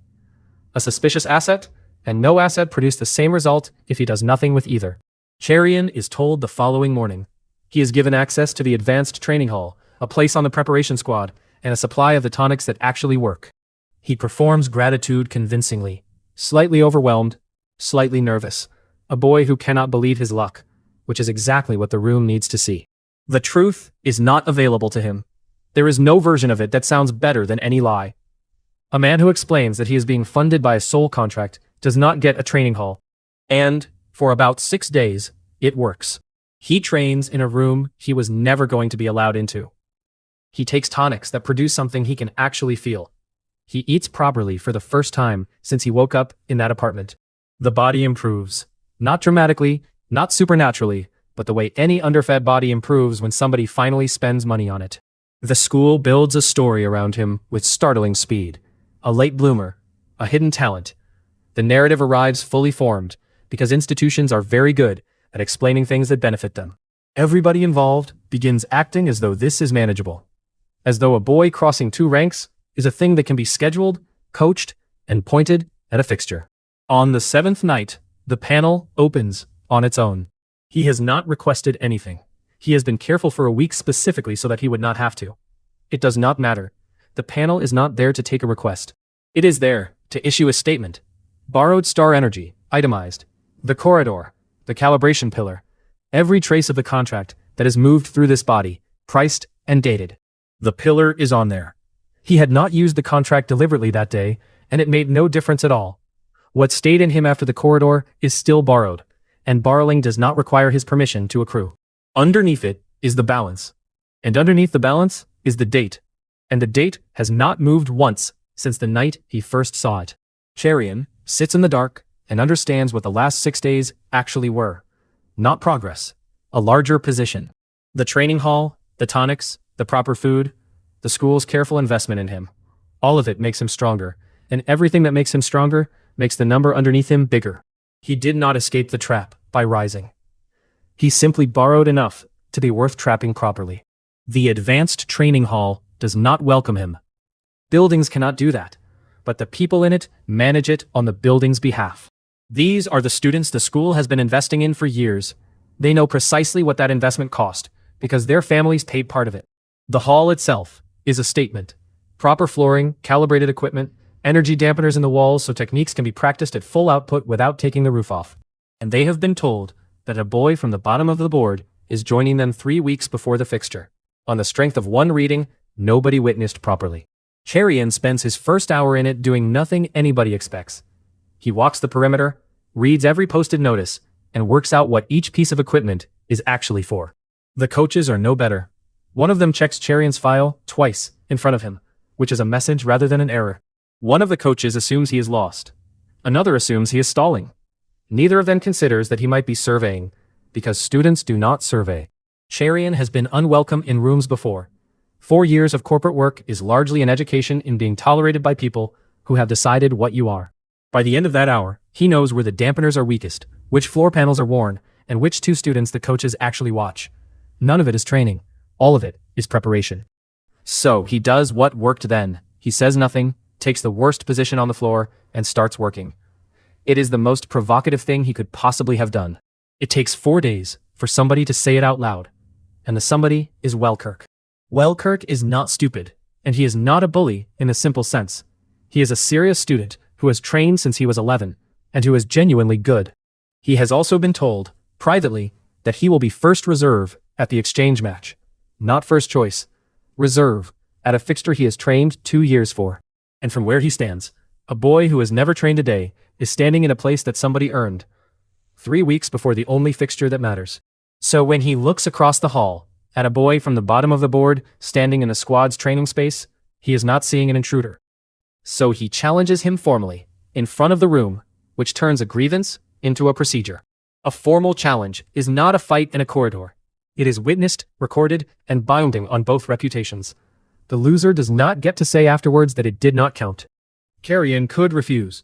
A suspicious asset, and no asset produced the same result if he does nothing with either. Charrion is told the following morning. He is given access to the advanced training hall, a place on the preparation squad, and a supply of the tonics that actually work. He performs gratitude convincingly, slightly overwhelmed, slightly nervous, a boy who cannot believe his luck, which is exactly what the room needs to see. The truth is not available to him. There is no version of it that sounds better than any lie. A man who explains that he is being funded by a soul contract does not get a training hall. And, for about 6 days, it works. He trains in a room he was never going to be allowed into. He takes tonics that produce something he can actually feel. He eats properly for the first time since he woke up in that apartment. The body improves. Not dramatically, not supernaturally, but the way any underfed body improves when somebody finally spends money on it. The school builds a story around him with startling speed. A late bloomer, a hidden talent. The narrative arrives fully formed, because institutions are very good at explaining things that benefit them. Everybody involved begins acting as though this is manageable. As though a boy crossing 2 ranks is a thing that can be scheduled, coached, and pointed at a fixture. On the 7th night, the panel opens on its own. He has not requested anything. He has been careful for a week specifically so that he would not have to. It does not matter. The panel is not there to take a request. It is there to issue a statement. Borrowed star energy, itemized. The corridor, the calibration pillar. Every trace of the contract that has moved through this body, priced and dated. The pillar is on there. He had not used the contract deliberately that day, and it made no difference at all. What stayed in him after the corridor is still borrowed, and borrowing does not require his permission to accrue. Underneath it is the balance. And underneath the balance is the date. And the date has not moved once since the night he first saw it. Charrion sits in the dark and understands what the last 6 days actually were. Not progress. A larger position. The training hall, the tonics, the proper food, the school's careful investment in him. All of it makes him stronger, and everything that makes him stronger makes the number underneath him bigger. He did not escape the trap by rising. He simply borrowed enough to be worth trapping properly. The advanced training hall does not welcome him. Buildings cannot do that, but the people in it manage it on the building's behalf. These are the students the school has been investing in for years. They know precisely what that investment cost, because their families paid part of it. The hall itself is a statement. Proper flooring, calibrated equipment, energy dampeners in the walls so techniques can be practiced at full output without taking the roof off. And they have been told that a boy from the bottom of the board is joining them 3 weeks before the fixture. On the strength of one reading, nobody witnessed properly. Charrion spends his first hour in it doing nothing anybody expects. He walks the perimeter, reads every posted notice, and works out what each piece of equipment is actually for. The coaches are no better. One of them checks Charrion's file twice in front of him, which is a message rather than an error. One of the coaches assumes he is lost. Another assumes he is stalling. Neither of them considers that he might be surveying, because students do not survey. Charrion has been unwelcome in rooms before. 4 years of corporate work is largely an education in being tolerated by people who have decided what you are. By the end of that hour, he knows where the dampeners are weakest, which floor panels are worn, and which 2 students the coaches actually watch. None of it is training. All of it is preparation. So he does what worked then. He says nothing, takes the worst position on the floor, and starts working. It is the most provocative thing he could possibly have done. It takes 4 days for somebody to say it out loud. And the somebody is Wellkirk. Wellkirk is not stupid, and he is not a bully in the simple sense. He is a serious student who has trained since he was 11, and who is genuinely good. He has also been told, privately, that he will be first reserve at the exchange match. Not first choice. Reserve, at a fixture he has trained 2 years for. And from where he stands, a boy who has never trained a day is standing in a place that somebody earned. 3 weeks before the only fixture that matters. So when he looks across the hall, at a boy from the bottom of the board standing in the squad's training space, he is not seeing an intruder. So he challenges him formally, in front of the room, which turns a grievance into a procedure. A formal challenge is not a fight in a corridor. It is witnessed, recorded, and binding on both reputations. The loser does not get to say afterwards that it did not count. Charrion could refuse.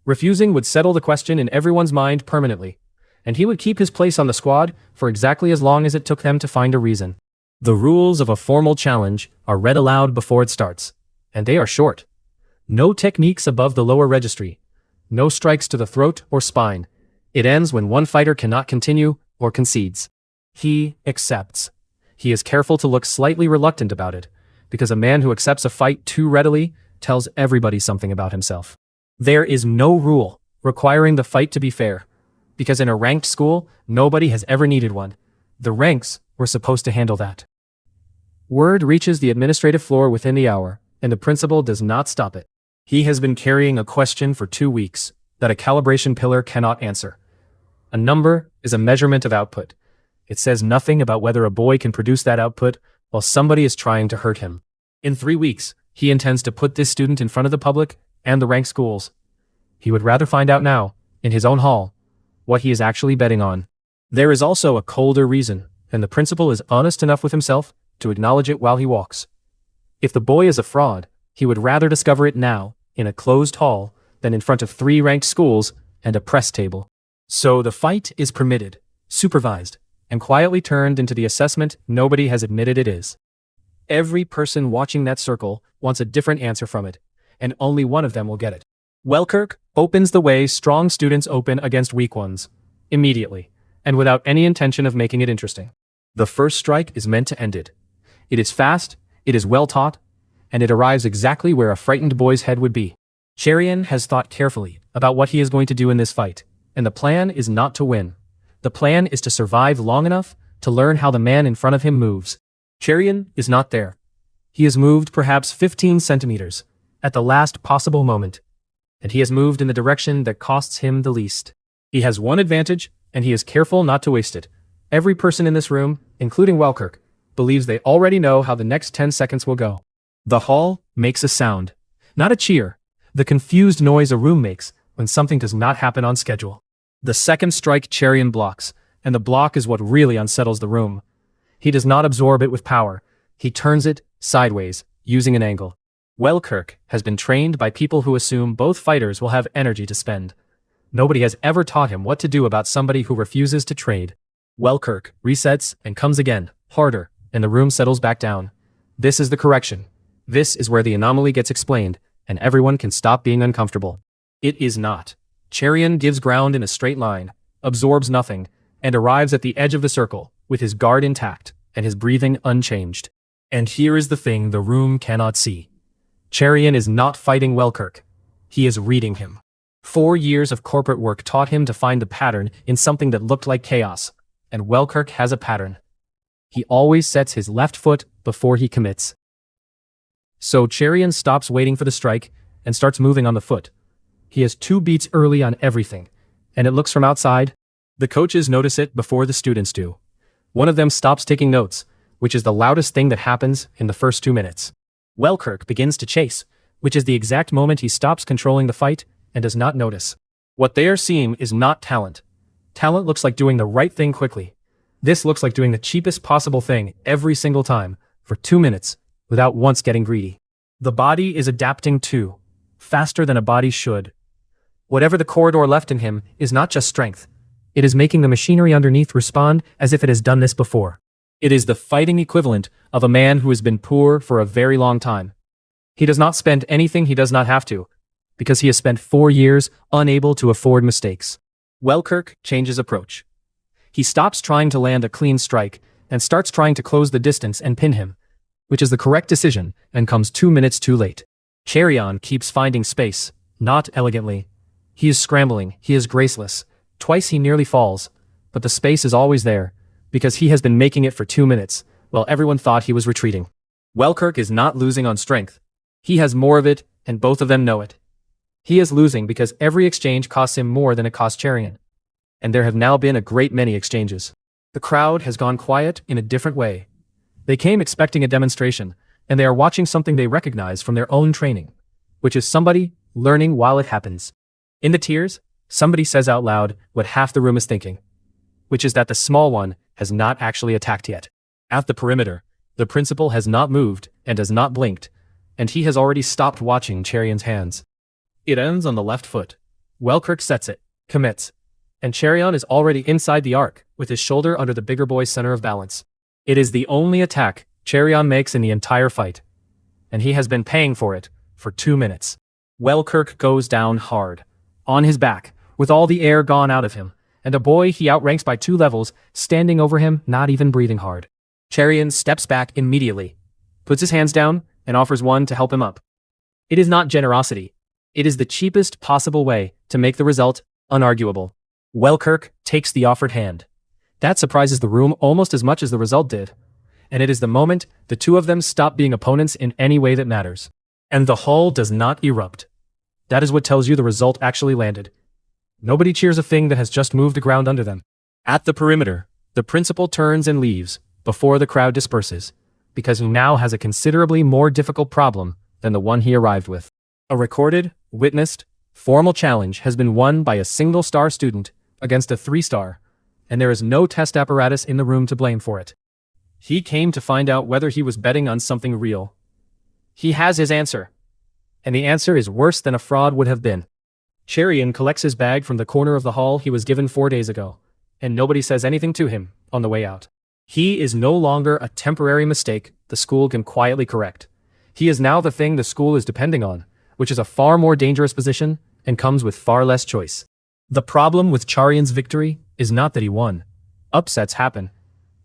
Refusing would settle the question in everyone's mind permanently, and he would keep his place on the squad for exactly as long as it took them to find a reason. The rules of a formal challenge are read aloud before it starts, and they are short. No techniques above the lower registry. No strikes to the throat or spine. It ends when one fighter cannot continue or concedes. He accepts. He is careful to look slightly reluctant about it, because a man who accepts a fight too readily tells everybody something about himself. There is no rule requiring the fight to be fair, because in a ranked school, nobody has ever needed one. The ranks were supposed to handle that. Word reaches the administrative floor within the hour, and the principal does not stop it. He has been carrying a question for 2 weeks that a calibration pillar cannot answer. A number is a measurement of output. It says nothing about whether a boy can produce that output while somebody is trying to hurt him. In 3 weeks, he intends to put this student in front of the public and the ranked schools. He would rather find out now, in his own hall, what he is actually betting on. There is also a colder reason, and the principal is honest enough with himself to acknowledge it while he walks. If the boy is a fraud, he would rather discover it now, in a closed hall, than in front of 3 ranked schools and a press table. So the fight is permitted, supervised, and quietly turned into the assessment nobody has admitted it is. Every person watching that circle wants a different answer from it, and only one of them will get it. Wellkirk opens the way strong students open against weak ones, immediately, and without any intention of making it interesting. The first strike is meant to end it. It is fast, it is well taught, and it arrives exactly where a frightened boy's head would be. Charrion has thought carefully about what he is going to do in this fight, and the plan is not to win. The plan is to survive long enough to learn how the man in front of him moves. Charrion is not there. He has moved perhaps 15 centimeters, at the last possible moment, and he has moved in the direction that costs him the least. He has one advantage, and he is careful not to waste it. Every person in this room, including Wellkirk, believes they already know how the next 10 seconds will go. The hall makes a sound, not a cheer, the confused noise a room makes when something does not happen on schedule. The second strike Charrion blocks, and the block is what really unsettles the room. He does not absorb it with power. He turns it sideways, using an angle. Wellkirk has been trained by people who assume both fighters will have energy to spend. Nobody has ever taught him what to do about somebody who refuses to trade. Wellkirk resets and comes again, harder, and the room settles back down. This is the correction. This is where the anomaly gets explained, and everyone can stop being uncomfortable. It is not. Charrion gives ground in a straight line, absorbs nothing, and arrives at the edge of the circle, with his guard intact and his breathing unchanged. And here is the thing the room cannot see. Charrion is not fighting Wellkirk. He is reading him. 4 years of corporate work taught him to find the pattern in something that looked like chaos, and Wellkirk has a pattern. He always sets his left foot before he commits. So Charrion stops waiting for the strike and starts moving on the foot. He has 2 beats early on everything, and it looks from outside. The coaches notice it before the students do. One of them stops taking notes, which is the loudest thing that happens in the first 2 minutes. Wellkirk begins to chase, which is the exact moment he stops controlling the fight and does not notice. What they are seeing is not talent. Talent looks like doing the right thing quickly. This looks like doing the cheapest possible thing every single time for 2 minutes without once getting greedy. The body is adapting too, faster than a body should. Whatever the corridor left in him is not just strength. It is making the machinery underneath respond as if it has done this before. It is the fighting equivalent of a man who has been poor for a very long time. He does not spend anything he does not have to, because he has spent 4 years unable to afford mistakes. Wellkirk changes approach. He stops trying to land a clean strike and starts trying to close the distance and pin him, which is the correct decision and comes 2 minutes too late. Charrion keeps finding space, not elegantly. He is scrambling, he is graceless. Twice he nearly falls, but the space is always there, because he has been making it for 2 minutes, while everyone thought he was retreating. Wellkirk is not losing on strength. He has more of it, and both of them know it. He is losing because every exchange costs him more than it costs Charrion. And there have now been a great many exchanges. The crowd has gone quiet in a different way. They came expecting a demonstration, and they are watching something they recognize from their own training, which is somebody learning while it happens. In the tears, somebody says out loud what half the room is thinking, which is that the small one has not actually attacked yet. At the perimeter, the principal has not moved and has not blinked, and he has already stopped watching Charrion's hands. It ends on the left foot. Wellkirk sets it, commits, and Charrion is already inside the arc, with his shoulder under the bigger boy's center of balance. It is the only attack Charrion makes in the entire fight, and he has been paying for it for 2 minutes. Wellkirk goes down hard, on his back, with all the air gone out of him, and a boy he outranks by 2 levels standing over him, not even breathing hard. Charrion steps back immediately, puts his hands down, and offers one to help him up. It is not generosity. It is the cheapest possible way to make the result unarguable. Wellkirk takes the offered hand. That surprises the room almost as much as the result did, and it is the moment the 2 of them stop being opponents in any way that matters. And the hall does not erupt. That is what tells you the result actually landed. Nobody cheers a thing that has just moved the ground under them. At the perimeter, the principal turns and leaves before the crowd disperses, because he now has a considerably more difficult problem than the one he arrived with. A recorded, witnessed, formal challenge has been won by a single-star student against a 3-star, and there is no test apparatus in the room to blame for it. He came to find out whether he was betting on something real. He has his answer, and the answer is worse than a fraud would have been. Charrion collects his bag from the corner of the hall he was given 4 days ago, and nobody says anything to him on the way out. He is no longer a temporary mistake the school can quietly correct. He is now the thing the school is depending on, which is a far more dangerous position and comes with far less choice. The problem with Charrion's victory is not that he won. Upsets happen.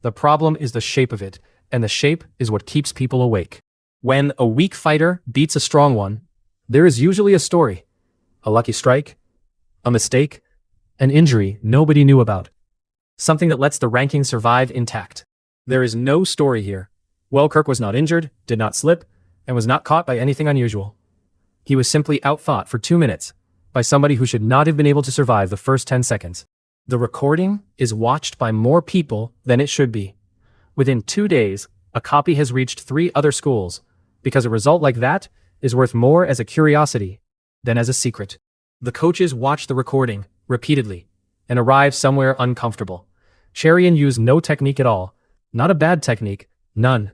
The problem is the shape of it, and the shape is what keeps people awake. When a weak fighter beats a strong one, there is usually a story. A lucky strike, a mistake, an injury nobody knew about. Something that lets the ranking survive intact. There is no story here. Wellkirk was not injured, did not slip, and was not caught by anything unusual. He was simply outfought for 2 minutes by somebody who should not have been able to survive the first 10 seconds. The recording is watched by more people than it should be. Within 2 days, a copy has reached 3 other schools, because a result like that is worth more as a curiosity than as a secret. The coaches watch the recording repeatedly and arrive somewhere uncomfortable. Charrion used no technique at all. Not a bad technique, none.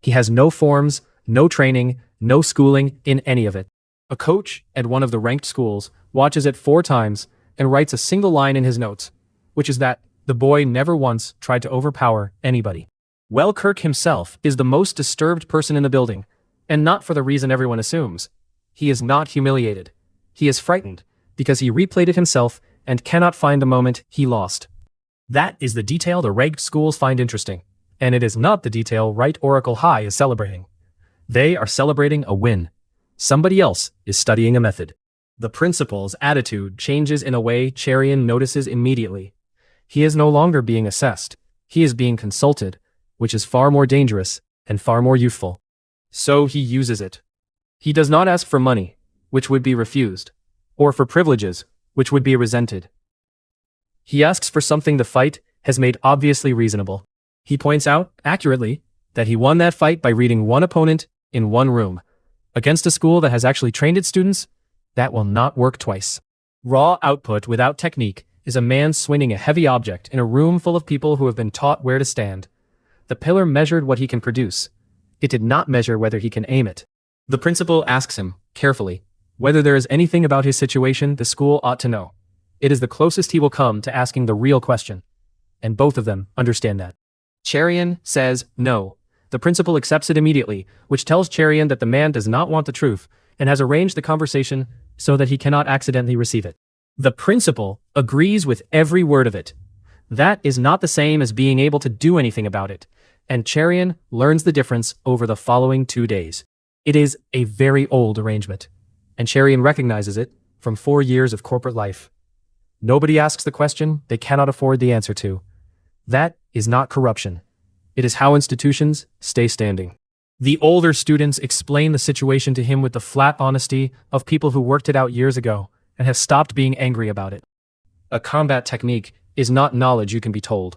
He has no forms, no training, no schooling in any of it. A coach at one of the ranked schools watches it 4 times and writes a single line in his notes, which is that the boy never once tried to overpower anybody. Wellkirk himself is the most disturbed person in the building, and not for the reason everyone assumes. He is not humiliated. He is frightened, because he replayed it himself and cannot find the moment he lost. That is the detail the ranked schools find interesting, and it is not the detail Right Oracle High is celebrating. They are celebrating a win. Somebody else is studying a method. The principal's attitude changes in a way Charrion notices immediately. He is no longer being assessed. He is being consulted, which is far more dangerous and far more youthful. So he uses it. He does not ask for money, which would be refused, or for privileges, which would be resented. He asks for something the fight has made obviously reasonable. He points out, accurately, that he won that fight by reading one opponent in one room. Against a school that has actually trained its students, that will not work twice. Raw output without technique is a man swinging a heavy object in a room full of people who have been taught where to stand. The pillar measured what he can produce. It did not measure whether he can aim it. The principal asks him, carefully, whether there is anything about his situation the school ought to know. It is the closest he will come to asking the real question. And both of them understand that. Charrion says no. The principal accepts it immediately, which tells Charrion that the man does not want the truth, and has arranged the conversation so that he cannot accidentally receive it. The principal agrees with every word of it. That is not the same as being able to do anything about it, and Charrion learns the difference over the following 2 days. It is a very old arrangement, and Charrion recognizes it from 4 years of corporate life. Nobody asks the question they cannot afford the answer to. That is not corruption. It is how institutions stay standing. The older students explain the situation to him with the flat honesty of people who worked it out years ago and have stopped being angry about it. A combat technique is not knowledge you can be told.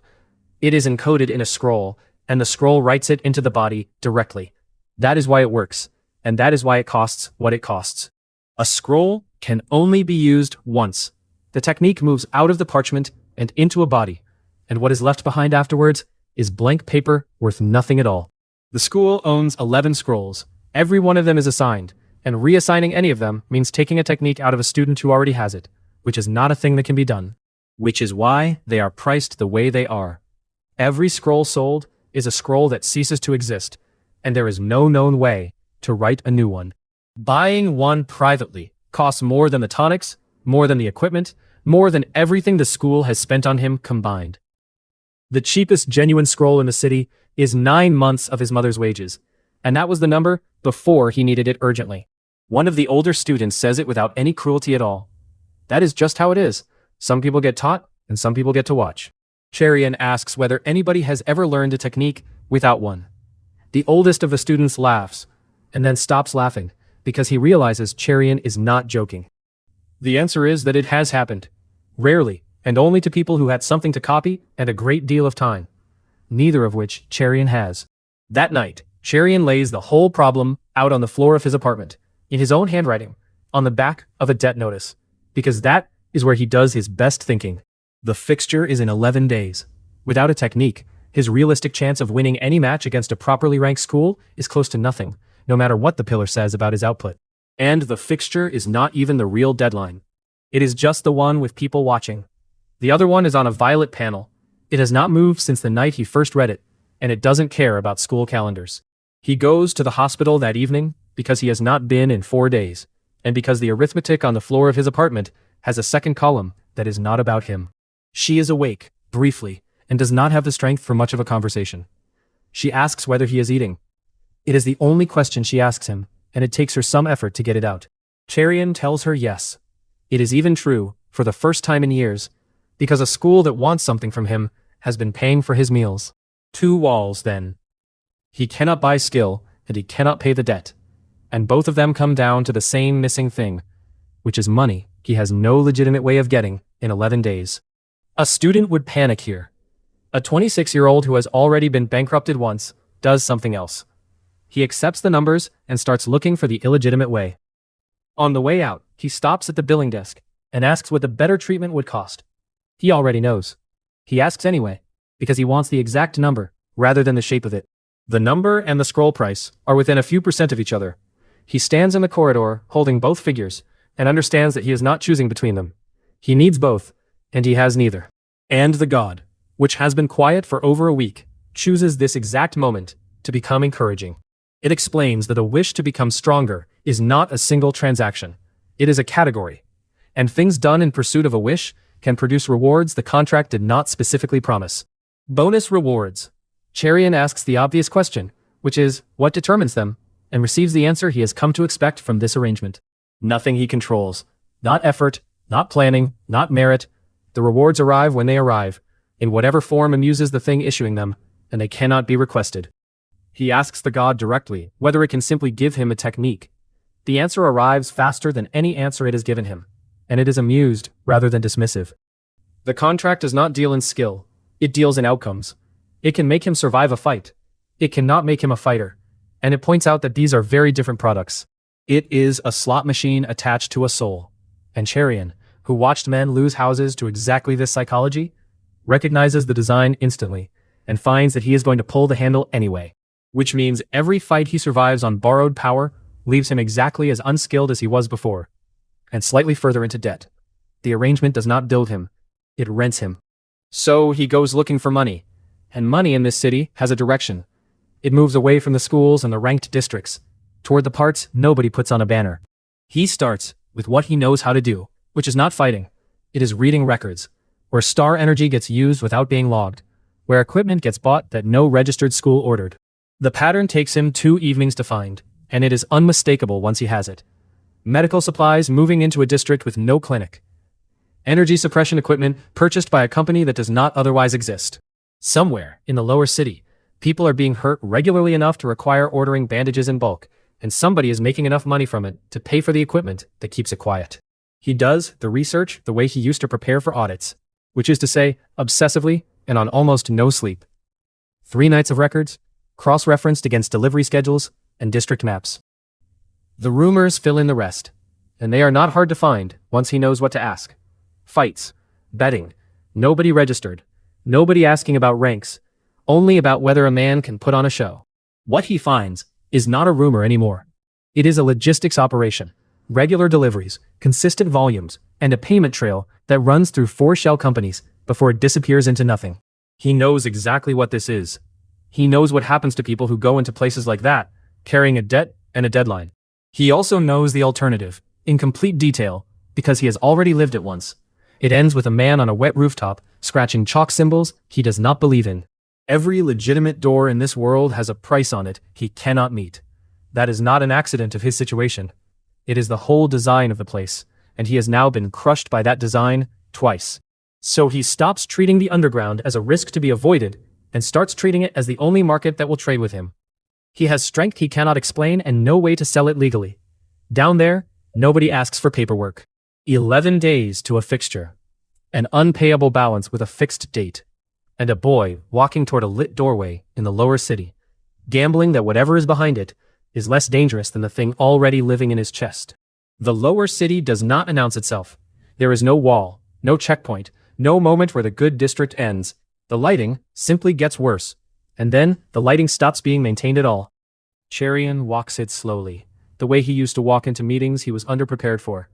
It is encoded in a scroll, and the scroll writes it into the body directly. That is why it works, and that is why it costs what it costs. A scroll can only be used once. The technique moves out of the parchment and into a body, and what is left behind afterwards is blank paper worth nothing at all. The school owns 11 scrolls. Every one of them is assigned, and reassigning any of them means taking a technique out of a student who already has it, which is not a thing that can be done. Which is why they are priced the way they are. Every scroll sold is a scroll that ceases to exist, and there is no known way to write a new one. Buying one privately costs more than the tonics, more than the equipment, more than everything the school has spent on him combined. The cheapest genuine scroll in the city is 9 months of his mother's wages, and that was the number before he needed it urgently. One of the older students says it without any cruelty at all. That is just how it is. Some people get taught, and some people get to watch. Charrion asks whether anybody has ever learned a technique without one. The oldest of the students laughs, and then stops laughing, because he realizes Charrion is not joking. The answer is that it has happened. Rarely, and only to people who had something to copy and a great deal of time. Neither of which Charrion has. That night, Charrion lays the whole problem out on the floor of his apartment, in his own handwriting, on the back of a debt notice, because that is where he does his best thinking. The fixture is in 11 days. Without a technique, his realistic chance of winning any match against a properly ranked school is close to nothing, no matter what the pillar says about his output. And the fixture is not even the real deadline. It is just the one with people watching. The other one is on a violet panel. It has not moved since the night he first read it, and it doesn't care about school calendars. He goes to the hospital that evening because he has not been in 4 days, and because the arithmetic on the floor of his apartment has a second column that is not about him. She is awake, briefly, and does not have the strength for much of a conversation. She asks whether he is eating. It is the only question she asks him, and it takes her some effort to get it out. Charrion tells her yes. It is even true, for the first time in years, because a school that wants something from him has been paying for his meals. 2 walls, then. He cannot buy skill, and he cannot pay the debt. And both of them come down to the same missing thing, which is money he has no legitimate way of getting in 11 days. A student would panic here. A 26-year-old who has already been bankrupted once does something else. He accepts the numbers and starts looking for the illegitimate way. On the way out, he stops at the billing desk and asks what the better treatment would cost. He already knows. He asks anyway, because he wants the exact number, rather than the shape of it. The number and the scroll price are within a few % of each other. He stands in the corridor, holding both figures, and understands that he is not choosing between them. He needs both, and he has neither. And the god, which has been quiet for over a week, chooses this exact moment to become encouraging. It explains that a wish to become stronger is not a single transaction. It is a category. And things done in pursuit of a wish can produce rewards the contract did not specifically promise. Bonus rewards. Charrion asks the obvious question, which is, what determines them, and receives the answer he has come to expect from this arrangement. Nothing he controls. Not effort, not planning, not merit. The rewards arrive when they arrive, in whatever form amuses the thing issuing them, and they cannot be requested. He asks the god directly whether it can simply give him a technique. The answer arrives faster than any answer it has given him, and it is amused rather than dismissive. The contract does not deal in skill, it deals in outcomes. It can make him survive a fight. It cannot make him a fighter, and it points out that these are very different products. It is a slot machine attached to a soul. And Charrion, who watched men lose houses to exactly this psychology, recognizes the design instantly, and finds that he is going to pull the handle anyway. Which means every fight he survives on borrowed power leaves him exactly as unskilled as he was before, and slightly further into debt. The arrangement does not build him, it rents him. So he goes looking for money, and money in this city has a direction. It moves away from the schools and the ranked districts, toward the parts nobody puts on a banner. He starts with what he knows how to do, which is not fighting. It is reading records, where star energy gets used without being logged, where equipment gets bought that no registered school ordered. The pattern takes him 2 evenings to find, and it is unmistakable once he has it. Medical supplies moving into a district with no clinic. Energy suppression equipment purchased by a company that does not otherwise exist. Somewhere in the lower city, people are being hurt regularly enough to require ordering bandages in bulk, and somebody is making enough money from it to pay for the equipment that keeps it quiet. He does the research the way he used to prepare for audits, which is to say, obsessively and on almost no sleep. 3 nights of records, cross-referenced against delivery schedules and district maps. The rumors fill in the rest, and they are not hard to find once he knows what to ask. Fights, betting, nobody registered, nobody asking about ranks, only about whether a man can put on a show. What he finds is not a rumor anymore. It is a logistics operation, regular deliveries, consistent volumes, and a payment trail that runs through 4 shell companies before it disappears into nothing. He knows exactly what this is. He knows what happens to people who go into places like that, carrying a debt and a deadline. He also knows the alternative, in complete detail, because he has already lived it once. It ends with a man on a wet rooftop, scratching chalk symbols he does not believe in. Every legitimate door in this world has a price on it he cannot meet. That is not an accident of his situation. It is the whole design of the place, and he has now been crushed by that design twice. So he stops treating the underground as a risk to be avoided, and starts treating it as the only market that will trade with him. He has strength he cannot explain and no way to sell it legally. Down there, nobody asks for paperwork. 11 days to a fixture. An unpayable balance with a fixed date. And a boy walking toward a lit doorway in the lower city, gambling that whatever is behind it is less dangerous than the thing already living in his chest. The lower city does not announce itself. There is no wall, no checkpoint, no moment where the good district ends. The lighting simply gets worse, and then the lighting stops being maintained at all. Charrion walks it slowly, the way he used to walk into meetings he was underprepared for,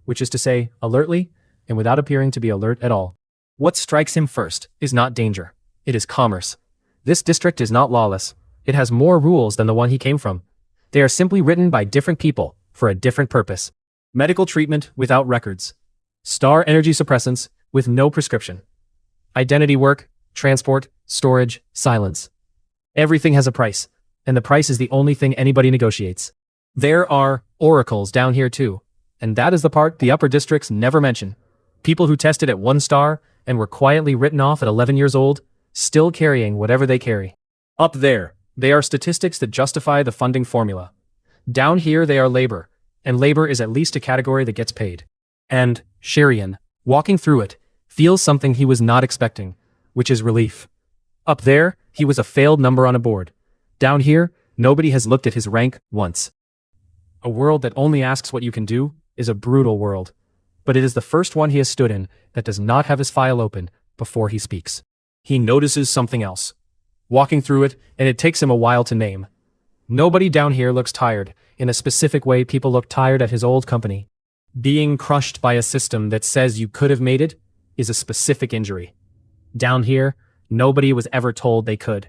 which is to say, alertly, and without appearing to be alert at all. What strikes him first is not danger, it is commerce. This district is not lawless, it has more rules than the one he came from. They are simply written by different people, for a different purpose. Medical treatment without records. Star energy suppressants with no prescription. Identity work, transport, storage, silence. Everything has a price, and the price is the only thing anybody negotiates. There are oracles down here too, and that is the part the upper districts never mention. People who tested at 1 star and were quietly written off at 11 years old, still carrying whatever they carry. Up there, they are statistics that justify the funding formula. Down here they are labor, and labor is at least a category that gets paid. And Charrion, walking through it, feels something he was not expecting, which is relief. Up there, he was a failed number on a board. Down here, nobody has looked at his rank once. A world that only asks what you can do is a brutal world. But it is the first one he has stood in that does not have his file open before he speaks. He notices something else. Walking through it, and it takes him a while to name. Nobody down here looks tired, in a specific way people look tired at his old company. Being crushed by a system that says you could have made it is a specific injury. Down here, nobody was ever told they could.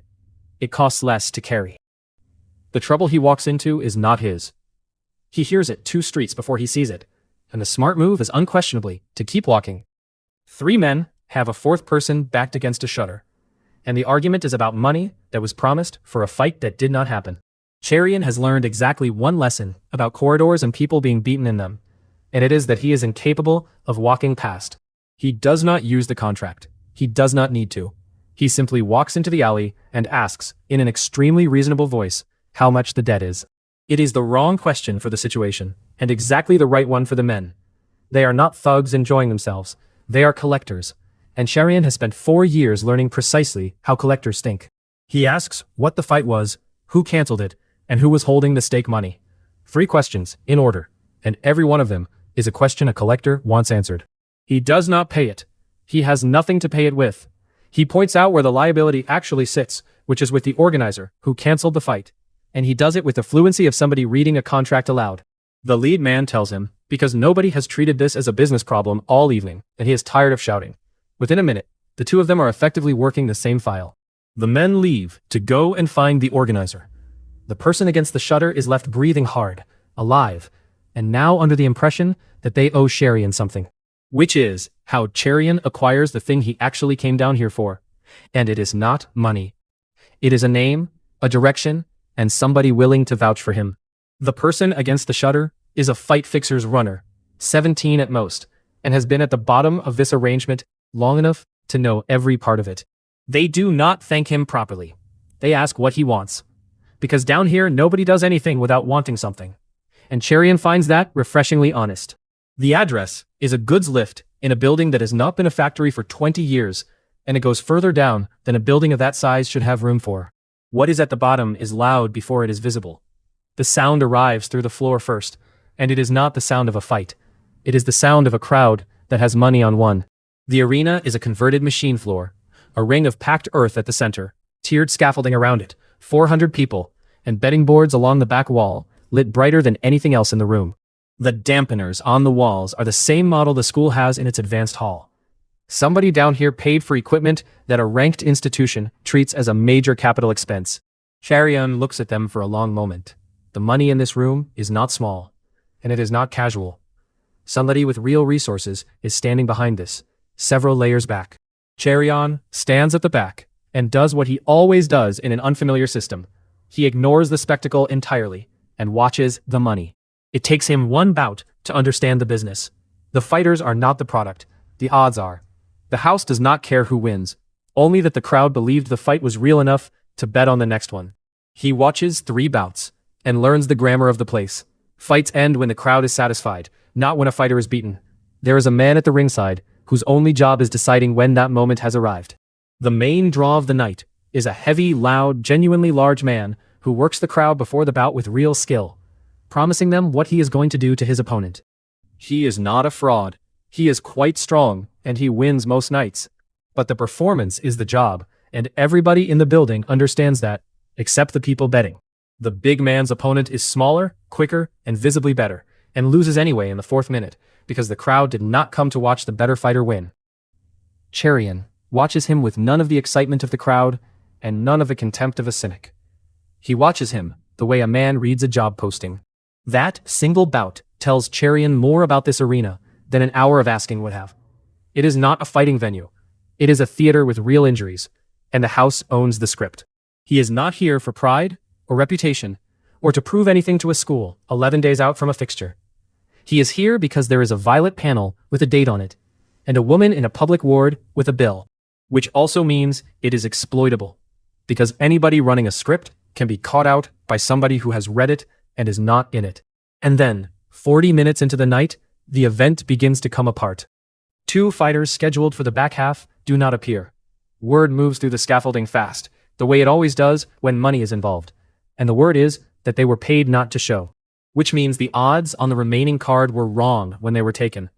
It costs less to carry. The trouble he walks into is not his. He hears it 2 streets before he sees it, and the smart move is unquestionably to keep walking. 3 men have a 4th person backed against a shutter, and the argument is about money that was promised for a fight that did not happen. Charrion has learned exactly one lesson about corridors and people being beaten in them, and it is that he is incapable of walking past. He does not use the contract. He does not need to. He simply walks into the alley and asks, in an extremely reasonable voice, how much the debt is. It is the wrong question for the situation, and exactly the right one for the men. They are not thugs enjoying themselves. They are collectors, and Charrion has spent 4 years learning precisely how collectors think. He asks what the fight was, who cancelled it, and who was holding the stake money. 3 questions, in order, and every one of them is a question a collector wants answered. He does not pay it. He has nothing to pay it with. He points out where the liability actually sits, which is with the organizer, who cancelled the fight, and he does it with the fluency of somebody reading a contract aloud. The lead man tells him, because nobody has treated this as a business problem all evening, and he is tired of shouting. Within a minute, the 2 of them are effectively working the same file. The men leave to go and find the organizer. The person against the shutter is left breathing hard, alive, and now under the impression that they owe Charrion something. Which is how Charrion acquires the thing he actually came down here for. And it is not money. It is a name, a direction, and somebody willing to vouch for him. The person against the shutter is a fight fixer's runner, 17 at most, and has been at the bottom of this arrangement long enough to know every part of it. They do not thank him properly. They ask what he wants. Because down here nobody does anything without wanting something. And Charrion finds that refreshingly honest. The address is a goods lift in a building that has not been a factory for 20 years, and it goes further down than a building of that size should have room for. What is at the bottom is loud before it is visible. The sound arrives through the floor first, and it is not the sound of a fight. It is the sound of a crowd that has money on one. The arena is a converted machine floor, a ring of packed earth at the center, tiered scaffolding around it, 400 people, and betting boards along the back wall, lit brighter than anything else in the room. The dampeners on the walls are the same model the school has in its advanced hall. Somebody down here paid for equipment that a ranked institution treats as a major capital expense. Charrion looks at them for a long moment. The money in this room is not small, and it is not casual. Somebody with real resources is standing behind this, several layers back. Charrion stands at the back and does what he always does in an unfamiliar system. He ignores the spectacle entirely and watches the money. It takes him 1 bout to understand the business. The fighters are not the product. The odds are. The house does not care who wins, only that the crowd believed the fight was real enough to bet on the next one. He watches 3 bouts and learns the grammar of the place. Fights end when the crowd is satisfied, not when a fighter is beaten. There is a man at the ringside whose only job is deciding when that moment has arrived. The main draw of the night is a heavy, loud, genuinely large man who works the crowd before the bout with real skill, promising them what he is going to do to his opponent. He is not a fraud. He is quite strong, and he wins most nights. But the performance is the job, and everybody in the building understands that, except the people betting. The big man's opponent is smaller, quicker, and visibly better, and loses anyway in the 4th minute, because the crowd did not come to watch the better fighter win. Charrion watches him with none of the excitement of the crowd, and none of the contempt of a cynic. He watches him the way a man reads a job posting. That single bout tells Charrion more about this arena than an hour of asking would have. It is not a fighting venue. It is a theater with real injuries, and the house owns the script. He is not here for pride or reputation, or to prove anything to a school 11 days out from a fixture. He is here because there is a violet panel with a date on it, and a woman in a public ward with a bill, which also means it is exploitable, because anybody running a script can be caught out by somebody who has read it and is not in it. And then, 40 minutes into the night, the event begins to come apart. 2 fighters scheduled for the back half do not appear. Word moves through the scaffolding fast, the way it always does when money is involved. And the word is that they were paid not to show. Which means the odds on the remaining card were wrong when they were taken.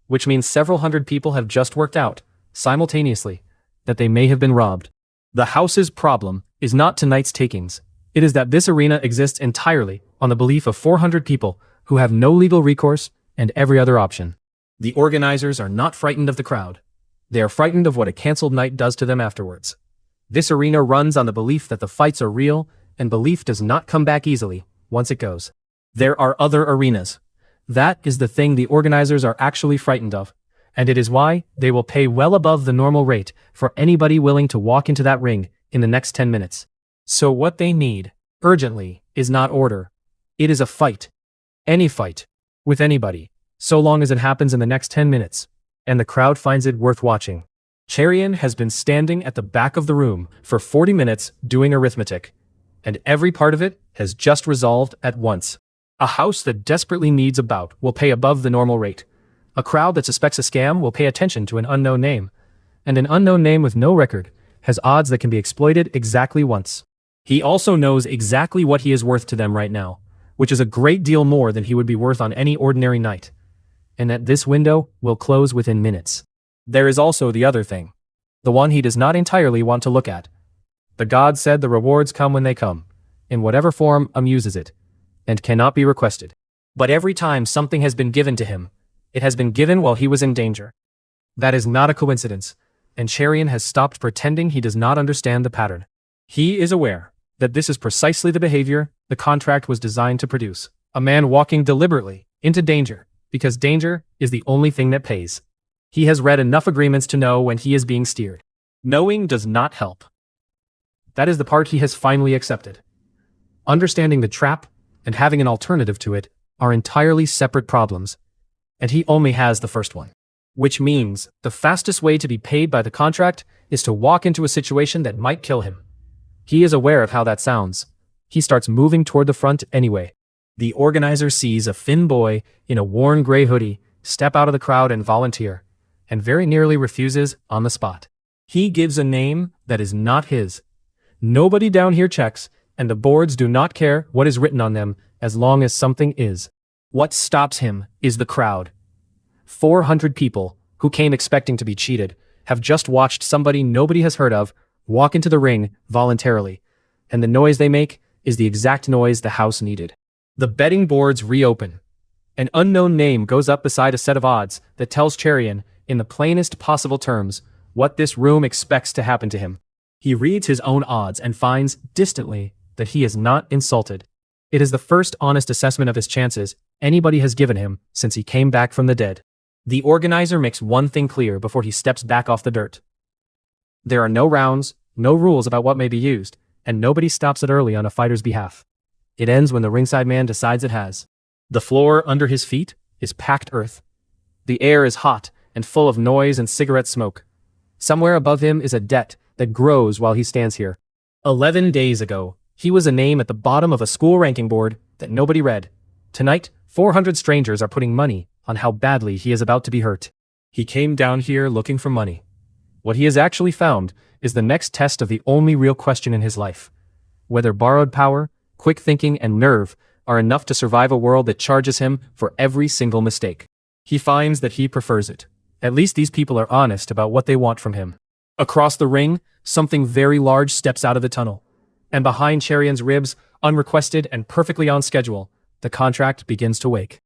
Which means several hundred people have just worked out, simultaneously, that they may have been robbed. The house's problem is not tonight's takings. It is that this arena exists entirely on the belief of 400 people who have no legal recourse and every other option. The organizers are not frightened of the crowd. They are frightened of what a cancelled night does to them afterwards. This arena runs on the belief that the fights are real, and belief does not come back easily once it goes. There are other arenas. That is the thing the organizers are actually frightened of, and it is why they will pay well above the normal rate for anybody willing to walk into that ring in the next 10 minutes. So what they need, urgently, is not order. It is a fight. Any fight. With anybody. So long as it happens in the next 10 minutes. And the crowd finds it worth watching. Charrion has been standing at the back of the room for 40 minutes doing arithmetic. And every part of it has just resolved at once. A house that desperately needs a bout will pay above the normal rate. A crowd that suspects a scam will pay attention to an unknown name. And an unknown name with no record has odds that can be exploited exactly once. He also knows exactly what he is worth to them right now, which is a great deal more than he would be worth on any ordinary night. And that this window will close within minutes. There is also the other thing. The one he does not entirely want to look at. The god said the rewards come when they come, in whatever form amuses it, and cannot be requested. But every time something has been given to him, it has been given while he was in danger. That is not a coincidence, and Charrion has stopped pretending he does not understand the pattern. He is aware that this is precisely the behavior the contract was designed to produce. A man walking deliberately into danger, because danger is the only thing that pays. He has read enough agreements to know when he is being steered. Knowing does not help. That is the part he has finally accepted. Understanding the trap and having an alternative to it are entirely separate problems, and he only has the first one. Which means the fastest way to be paid by the contract is to walk into a situation that might kill him. He is aware of how that sounds. He starts moving toward the front anyway. The organizer sees a thin boy in a worn gray hoodie step out of the crowd and volunteer, and very nearly refuses on the spot. He gives a name that is not his. Nobody down here checks, and the boards do not care what is written on them as long as something is. What stops him is the crowd. 400 people, who came expecting to be cheated, have just watched somebody nobody has heard of walk into the ring voluntarily, and the noise they make is the exact noise the house needed. The betting boards reopen. An unknown name goes up beside a set of odds that tells Charrion, in the plainest possible terms, what this room expects to happen to him. He reads his own odds and finds, distantly, that he is not insulted. It is the first honest assessment of his chances anybody has given him since he came back from the dead. The organizer makes one thing clear before he steps back off the dirt. There are no rounds, no rules about what may be used, and nobody stops it early on a fighter's behalf. It ends when the ringside man decides it has. The floor under his feet is packed earth. The air is hot and full of noise and cigarette smoke. Somewhere above him is a debt that grows while he stands here. 11 days ago, he was a name at the bottom of a school ranking board that nobody read. Tonight, 400 strangers are putting money on how badly he is about to be hurt. He came down here looking for money. What he has actually found is the next test of the only real question in his life. Whether borrowed power, quick thinking, and nerve are enough to survive a world that charges him for every single mistake. He finds that he prefers it. At least these people are honest about what they want from him. Across the ring, something very large steps out of the tunnel. And behind Charrion's ribs, unrequested and perfectly on schedule, the contract begins to wake.